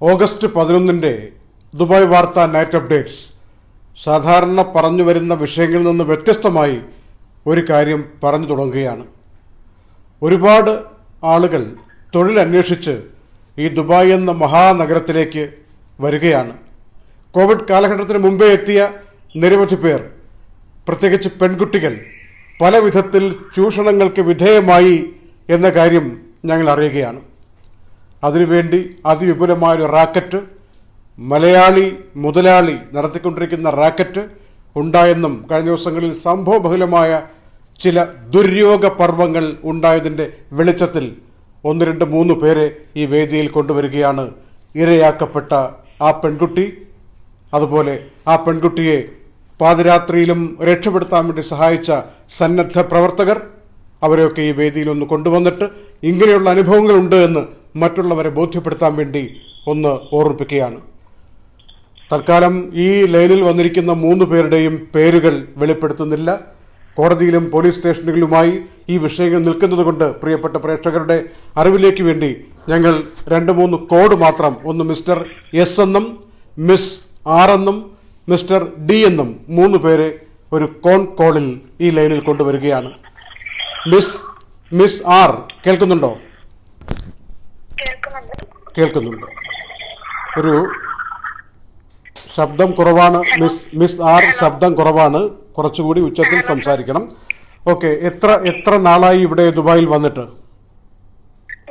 August 11 Dubai വാർത്ത night updates സാധാരണ പറഞ്ഞു വരുന്ന വിഷയങ്ങളിൽ നിന്ന് വ്യത്യസ്തമായി ഒരു കാര്യം പറഞ്ഞു തുടങ്ങുകയാണ്. ഒരുപാട് ആളുകൾ തൊഴിലന്വേഷിച്ച് ഈ ദുബായ് എന്ന മഹാനഗരത്തിലേക്ക് വരികയാണ്. കോവിഡ് കാലഘട്ടത്തിന് മുമ്പേ എത്തിയ നിരവധി പേർ, പ്രത്യേകിച്ച് പെൺകുട്ടികൾ, പല വിധത്തിൽ ചൂഷണങ്ങൾക്ക് വിധേയമായി എന്ന കാര്യം ഞങ്ങൾ അറിയുകയാണ്. അതിനുവേണ്ടി അതിവിപുലമായൊരു റാക്കറ്റ്, മലയാളി മുതലാളി നടത്തിക്കൊണ്ടിരിക്കുന്ന റാക്കറ്റ് ഉണ്ടായെന്നും കഴിഞ്ഞ ദിവസങ്ങളിൽ സംഭവബഹുലമായ ചില ദുര്യോഗ പർവങ്ങൾ ഉണ്ടായതിൻ്റെ വെളിച്ചത്തിൽ 1, 2, 3 പേരെ ഈ വേദിയിൽ കൊണ്ടുവരികയാണ്. ഇരയാക്കപ്പെട്ട ആ പെൺകുട്ടി, അതുപോലെ ആ പെൺകുട്ടിയെ പാതിരാത്രിയിലും രക്ഷപ്പെടുത്താൻ വേണ്ടി സഹായിച്ച സന്നദ്ധ പ്രവർത്തകർ, അവരെയൊക്കെ ഈ വേദിയിൽ ഒന്ന് കൊണ്ടുവന്നിട്ട് ഇങ്ങനെയുള്ള അനുഭവങ്ങളുണ്ട് എന്ന് മറ്റുള്ളവരെ ബോധ്യപ്പെടുത്താൻ വേണ്ടി ഒന്ന് ഓർമ്മിപ്പിക്കുകയാണ്. തൽക്കാലം ഈ ലൈനിൽ വന്നിരിക്കുന്ന 3 പേരുടെയും പേരുകൾ വെളിപ്പെടുത്തുന്നില്ല. കോടതിയിലും പോലീസ് സ്റ്റേഷനുകളുമായി ഈ വിഷയങ്ങൾ നിൽക്കുന്നതുകൊണ്ട് പ്രിയപ്പെട്ട പ്രേക്ഷകരുടെ അറിവിലേക്ക് വേണ്ടി ഞങ്ങൾ 2-3 കോഡ് മാത്രം, ഒന്ന് മിസ്റ്റർ എസ് എന്നും മിസ് ആർ എന്നും മിസ്റ്റർ ഡി എന്നും 3 പേരെ ഒരു കോളിൽ ഈ ലൈനിൽ കൊണ്ടുവരികയാണ്. മിസ് ആർ കേൾക്കുന്നുണ്ടോ? കേൾക്കുന്നുണ്ട്. ഒരു ശബ്ദം കുറവാണ്. മിസ് ആർ, ശബ്ദം കുറവാണ്, കുറച്ചുകൂടി ഉച്ചത്തിൽ സംസാരിക്കണം. ഓക്കെ. എത്ര നാളായി ഇവിടെ ദുബായിൽ വന്നിട്ട്?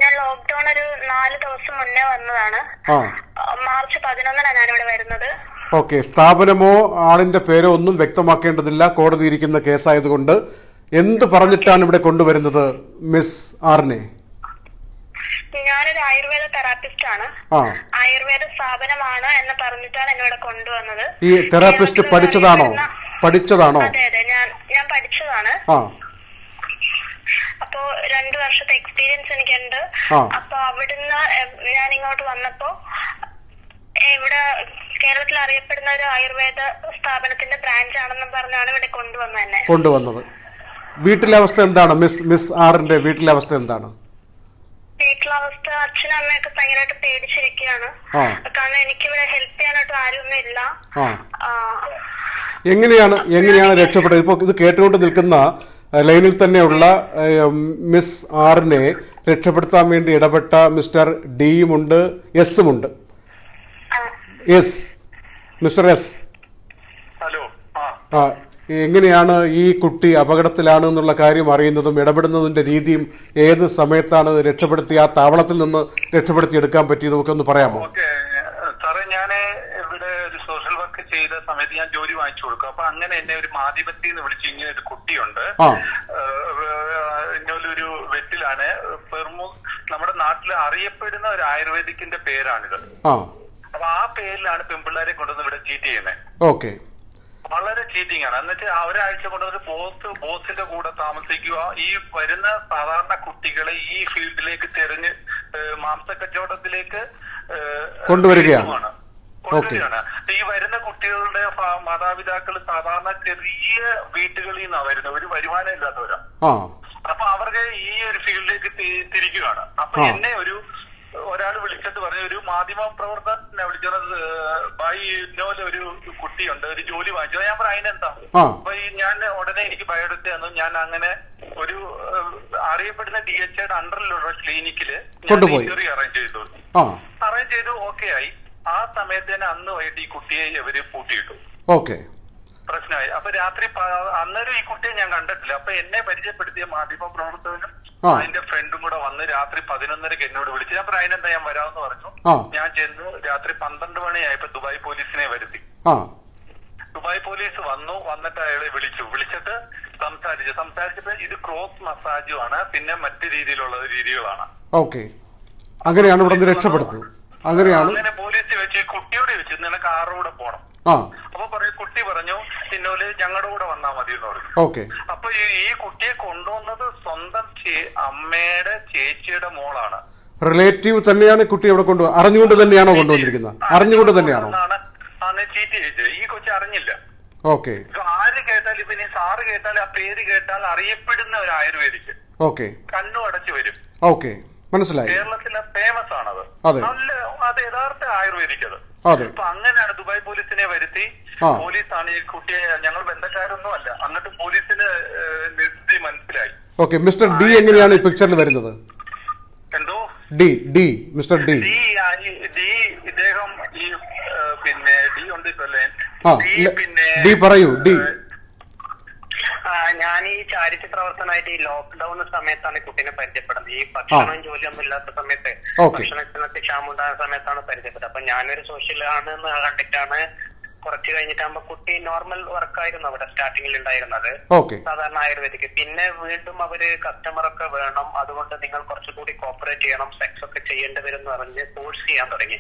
ഞാൻ ലോക്ക്ഡൌൺ ഒരു 4 ദിവസം മുന്നേ വന്നതാണ്. മാർച്ച് 11 ഞാൻ ഇവിടെ വരുന്നത്. ഓക്കെ. സ്ഥാപനമോ ആളിന്റെ പേരോ ഒന്നും വ്യക്തമാക്കേണ്ടതില്ല, കോടതി ഇരിക്കുന്ന കേസായതുകൊണ്ട്. എന്ത് പറഞ്ഞിട്ടാണ് ഇവിടെ കൊണ്ടുവരുന്നത് മിസ് ആറിനെ? ഞാനൊരു ആയുർവേദ തെറാപ്പിസ്റ്റ് ആണ്. ആയുർവേദ സ്ഥാപനമാണ് എന്ന് പറഞ്ഞിട്ടാണ് എന്നോട് കൊണ്ടുവന്നത്. ഈ തെറാപ്പിസ്റ്റ് പഠിച്ചതാണോ? അതെ അതെ, ഞാൻ പഠിച്ചതാണ്. അപ്പോ 2 വർഷത്തെ എക്സ്പീരിയൻസ് എനിക്കുണ്ട്. അപ്പൊ അവിടുന്ന് ഞാൻ ഇങ്ങോട്ട് വന്നപ്പോ ഇവിടെ കേരളത്തിൽ അറിയപ്പെടുന്ന ഒരു ആയുർവേദ സ്ഥാപനത്തിന്റെ ബ്രാഞ്ച് ആണെന്ന് പറഞ്ഞാണ് ഇവിടെ കൊണ്ടുവന്നത്. വീട്ടിലെ അവസ്ഥ എന്താണ്? മിസ് ആറിന്റെ വീട്ടിലെ അവസ്ഥ എന്താണ്? വീട്ടിലവസ്ഥ അച്ഛനും അമ്മയൊക്കെ ഭയങ്കരമായിട്ട് പേടിച്ചിരിക്കുകയാണ്. കാരണം എനിക്കിവിടെ ഹെൽപ്പ് ചെയ്യാനായിട്ട് ആരൊന്നും ഇല്ല. എങ്ങനെയാണ് രക്ഷപ്പെട്ടത്? ഇപ്പൊ ഇത് കേട്ടുകൊണ്ട് നിൽക്കുന്ന ലൈനിൽ തന്നെയുള്ള മിസ് ആറിനെ രക്ഷപ്പെടുത്താൻ വേണ്ടി ഇടപെട്ട മിസ്റ്റർ ഡിയുമുണ്ട്, എസുമുണ്ട്. മിസ്റ്റർ എസ്, എങ്ങനെയാണ് ഈ കുട്ടി അപകടത്തിലാണ് എന്നുള്ള കാര്യം അറിയുന്നതും ഇടപെടുന്നതിന്റെ രീതിയും ഏത് സമയത്താണ് രക്ഷപ്പെടുത്തി ആ താവളത്തിൽ നിന്ന് രക്ഷപ്പെടുത്തിയെടുക്കാൻ പറ്റിയത് ഒക്കെ ഒന്ന് പറയാമോ? സാറേ, ഞാൻ ഇവിടെ ഒരു സോഷ്യൽ വർക്ക് ചെയ്ത സമയത്ത് ഞാൻ ജോലി വാങ്ങിച്ചു കൊടുക്കും. അപ്പൊ അങ്ങനെ എന്നെ ഒരു മാധ്യമത്തിൽ നിന്ന് വിളിച്ചു, ഇങ്ങനെ ഒരു കുട്ടിയുണ്ട്, ഇന്നൊരു വെറ്റിലാണ്, നമ്മുടെ നാട്ടിൽ അറിയപ്പെടുന്ന ഒരു ആയുർവേദിക്കിന്റെ പേരാണിത്. അപ്പൊ ആ പേരിലാണ് പെൺപിള്ളേരെ കൊണ്ടുവന്ന് ഇവിടെ ചീറ്റ് ചെയ്യുന്നത്. ഓക്കെ. വളരെ ചീറ്റിംഗ് ആണ്. എന്നിട്ട് ഒരാഴ്ച കൊണ്ടുവന്ന് ബോസിന്റെ കൂടെ താമസിക്കുക. ഈ വരുന്ന സാധാരണ കുട്ടികളെ ഈ ഫീൽഡിലേക്ക് തെരഞ്ഞ് മാംസക്കച്ചവടത്തിലേക്ക് കൊണ്ടുവരികയാണ്. ഈ വരുന്ന കുട്ടികളുടെ മാതാപിതാക്കൾ സാധാരണ ചെറിയ വീട്ടുകളിൽ നിന്നാണ് വരുന്നത്, ഒരു വരുമാനം ഇല്ലാത്തവരാ. അപ്പൊ അവർക്ക് ഈ ഒരു ഫീൽഡിലേക്ക് തിരിക്കുകയാണ്. അപ്പൊ എന്നെ ഒരാൾ വിളിച്ചിട്ട് പറഞ്ഞു, ഒരു മാധ്യമ പ്രവർത്തകനെ വിളിച്ചത്, ഭായി ഇന്നോലെ ഒരു കുട്ടിയുണ്ട്, ഒരു ജോലി വാങ്ങിച്ചത്. ഞാൻ പറഞ്ഞു അതിനെന്താ? അപ്പൊ ഞാൻ ഉടനെ എനിക്ക് ബയോഡേറ്റ തന്നു. ഞാൻ അങ്ങനെ ഒരു അറിയപ്പെടുന്ന DHAയുടെ അണ്ടറിലുള്ള ക്ലിനിക്കില് ഇന്റർവ്യൂ അറേഞ്ച് ചെയ്തു. ഓക്കെ ആയി. ആ സമയത്ത് തന്നെ അന്ന് വൈകിട്ട് ഈ കുട്ടിയെ ഇവര് പൂട്ടിയിട്ടു. പ്രശ്നമായി. അപ്പൊ രാത്രി അന്നേരം ഈ കുട്ടിയെ ഞാൻ കണ്ടിട്ടില്ല. അപ്പൊ എന്നെ പരിചയപ്പെടുത്തിയ മാധ്യമ പ്രവർത്തകനും അതിന്റെ ഫ്രണ്ടും കൂടെ വന്ന് രാത്രി 11:30 എന്നോട് വിളിച്ചു. ഞാൻ അതിനെന്താ ഞാൻ വരാമെന്ന് പറഞ്ഞു. ഞാൻ ചെന്നു. രാത്രി 12 മണിയായപ്പോ ദുബായ് പോലീസിനെ വരുത്തി. ദുബായ് പോലീസ് വന്നിട്ട് അയാളെ വിളിച്ചിട്ട് സംസാരിച്ചപ്പോ ഇത് ക്രോസ് മസാജും ആണ്, പിന്നെ മറ്റു രീതിയിലുള്ള രീതികളാണ്. അങ്ങനെയാണ് ഇവിടെ രക്ഷപ്പെടുത്തുന്നത്. അങ്ങനെ പോലീസ് വെച്ച് കുട്ടിയോട് വെച്ച് നിനക്ക് ആരുടെ കൂടെ പോണം. അപ്പൊ കുട്ടി പറഞ്ഞു, പിന്നോല് ഞങ്ങളുടെ കൂടെ വന്നാൽ മതി എന്ന് പറഞ്ഞു. അപ്പൊ ഈ കുട്ടിയെ കൊണ്ടുവന്നത് സ്വന്തം അമ്മയുടെ ചേച്ചിയുടെ മോളാണ്. റിലേറ്റീവ് തന്നെയാണ് കുട്ടി ഇവിടെ അറിഞ്ഞുകൊണ്ട് തന്നെയാണോ കൊണ്ടുവന്നിരിക്കുന്നത്? അറിഞ്ഞുകൊണ്ട് തന്നെയാണോ? ചീറ്റ് ചെയ്തത്. ഈ കൊച്ചു അറിഞ്ഞില്ല. ആര് കേട്ടാൽ, ഇപ്പൊ ഇനി സാറ് കേട്ടാൽ, ആ പേര് കേട്ടാൽ അറിയപ്പെടുന്ന ഒരു ആയുർവേദിക്ക് കണ്ണു അടച്ചു വരും. മനസ്സിലായി. കേരളത്തിലെ ഫേമസ് ആണത്. നല്ല അത് യഥാർത്ഥ ആയുർവേദിക് അത്. അതെ. അപ്പൊ അങ്ങനെയാണ് ദുബായ് പോലീസിനെ വരുത്തി, പോലീസാണ് ഈ കുട്ടിയെ, ഞങ്ങൾ ബന്ധക്കാരൊന്നും അല്ല, എന്നിട്ട് പോലീസിന് നിർത്തി മനസ്സിലായി. ഓക്കെ, മിസ്റ്റർ ഡി എങ്ങനെയാണ് ഈ പിക്ചറിൽ വരുന്നത്? എന്തോ ഡി മിസ്റ്റർ ഡി ഇദ്ദേഹം ഈ പിന്നെ ഡി ഉണ്ട് ഇപ്പല്ലേ, പിന്നെ ഡി പറയൂ. ഡി ഞാൻ ഈ ചാരിറ്റി പ്രവർത്തനമായിട്ട് ഈ ലോക്ക്ഡൌൺ സമയത്താണ് ഈ കുട്ടീനെ പരിചയപ്പെടുന്നത്. ഈ ഭക്ഷണവും ജോലിയൊന്നും ഇല്ലാത്ത സമയത്ത്, ഭക്ഷണത്തിനൊക്കെ ക്ഷാമുണ്ടാകുന്ന സമയത്താണ് പരിചയപ്പെട്ടത്. അപ്പൊ ഞാനൊരു സോഷ്യൽ ആണെന്ന് കണ്ടിട്ടാണ് കുറച്ച് കഴിഞ്ഞിട്ടാകുമ്പോ കുട്ടി നോർമൽ വർക്കായിരുന്നു അവിടെ സ്റ്റാർട്ടിങ്ങിൽ ഉണ്ടായിരുന്നത്, സാധാരണ ആയുർവേദിക്. പിന്നെ വീണ്ടും അവര് കസ്റ്റമറൊക്കെ വേണം, അതുകൊണ്ട് നിങ്ങൾ കുറച്ചുകൂടി കോപ്പറേറ്റ് ചെയ്യണം, സെക്സ് ഒക്കെ ചെയ്യേണ്ടി വരും എന്ന് പറഞ്ഞ് ഫോഴ്സ് ചെയ്യാൻ തുടങ്ങി.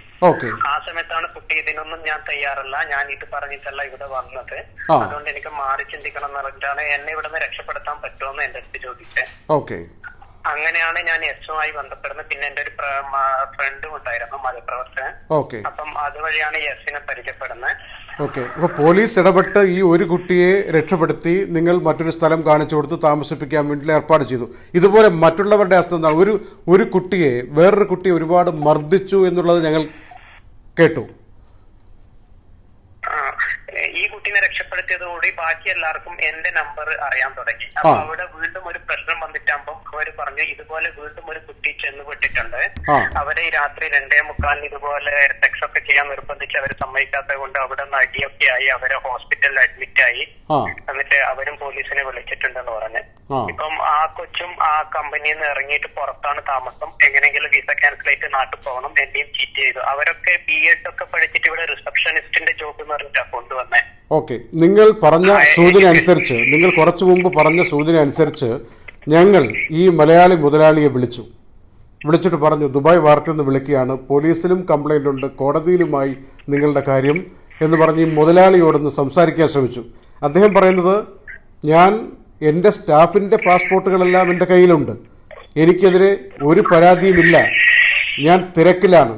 ആ സമയത്താണ് കുട്ടി ഇതിനൊന്നും ഞാൻ തയ്യാറല്ല, ഞാൻ ഇത് പറഞ്ഞിട്ടല്ല ഇവിടെ വന്നത്, അതുകൊണ്ട് എനിക്ക് മാറി ചിന്തിക്കണം എന്ന് പറഞ്ഞിട്ടാണ് എന്നെ ഇവിടെ നിന്ന് രക്ഷപ്പെടുത്താൻ പറ്റുമെന്ന് എന്റെ അടുത്ത് ചോദിച്ചത്. അങ്ങനെയാണ് ഞാൻ എസുമായി ബന്ധപ്പെടുന്നത്. പിന്നെ എന്റെ ഒരു ഫ്രണ്ടും ഉണ്ടായിരുന്നു, മതപ്രവർത്തകൻ. അപ്പം അതുവഴിയാണ് എസിനെ പരിചയപ്പെടുന്നത്. ഓക്കെ, അപ്പൊ പോലീസ് ഇടപെട്ട് ഈ ഒരു കുട്ടിയെ രക്ഷപ്പെടുത്തി നിങ്ങൾ മറ്റൊരു സ്ഥലം കാണിച്ചു കൊടുത്ത് താമസിപ്പിക്കാൻ വേണ്ടി ഏർപ്പാട് ചെയ്തു. ഇതുപോലെ മറ്റുള്ളവരുടെ അവസ്ഥ എന്താണ്? ഒരു കുട്ടിയെ, വേറൊരു കുട്ടിയെ ഒരുപാട് മർദ്ദിച്ചു എന്നുള്ളത് ഞങ്ങൾ കേട്ടു. ഈ കുട്ടീനെ രക്ഷപ്പെടുത്തിയതോടുകൂടി ബാക്കി എല്ലാവർക്കും എന്റെ നമ്പർ അറിയാൻ തുടങ്ങി. അപ്പൊ അവിടെ വീണ്ടും ഒരു പ്രശ്നം വന്നിട്ടാകുമ്പോ അവര് പറഞ്ഞു ഇതുപോലെ വീണ്ടും ഒരു കുട്ടി ചെന്നുപെട്ടിട്ടുണ്ട്, അവരെ ഈ രാത്രി 2:45 ഇതുപോലെ സെക്സ് ഒക്കെ ചെയ്യാൻ നിർബന്ധിച്ച് അവര് സമ്മതിക്കാത്തത് കൊണ്ട് അവിടെ നിന്ന് അടിയൊക്കെ ആയി, അവരെ ഹോസ്പിറ്റലിൽ അഡ്മിറ്റ് ആയി, എന്നിട്ട് അവരും പോലീസിനെ വിളിച്ചിട്ടുണ്ടെന്ന് പറഞ്ഞു. ഇപ്പം ആ കൊച്ചും ആ കമ്പനിയിൽ നിന്ന് ഇറങ്ങിയിട്ട് പുറത്താണ് താമസം, എങ്ങനെയെങ്കിലും വിസ ക്യാൻസൽ ആയിട്ട് നാട്ടിൽ പോകണം, എന്റെയും ചീറ്റ് ചെയ്തു. അവരൊക്കെ BEd ഒക്കെ പഠിച്ചിട്ട് ഇവിടെ റിസപ്ഷനിസ്റ്റിന്റെ ജോബ് എന്ന് പറഞ്ഞിട്ടാണ് കൊണ്ടുവന്നേ. ഓക്കെ, നിങ്ങൾ പറഞ്ഞ സൂചന അനുസരിച്ച്, നിങ്ങൾ കുറച്ചു മുമ്പ് പറഞ്ഞ സൂചന അനുസരിച്ച് ഞങ്ങൾ ഈ മലയാളി മുതലാളിയെ വിളിച്ചിട്ട് പറഞ്ഞു ദുബായ് വാർത്തയിൽ നിന്ന് വിളിക്കുകയാണ്, പോലീസിലും കംപ്ലൈൻ്റ് ഉണ്ട്, കോടതിയിലുമായി നിങ്ങളുടെ കാര്യം എന്ന് പറഞ്ഞ് ഈ മുതലാളിയോടൊന്ന് സംസാരിക്കാൻ ശ്രമിച്ചു. അദ്ദേഹം പറയുന്നത് ഞാൻ എൻ്റെ സ്റ്റാഫിൻ്റെ പാസ്പോർട്ടുകളെല്ലാം എൻ്റെ കയ്യിലുണ്ട്, എനിക്കെതിരെ ഒരു പരാതിയുമില്ല, ഞാൻ തിരക്കിലാണ്,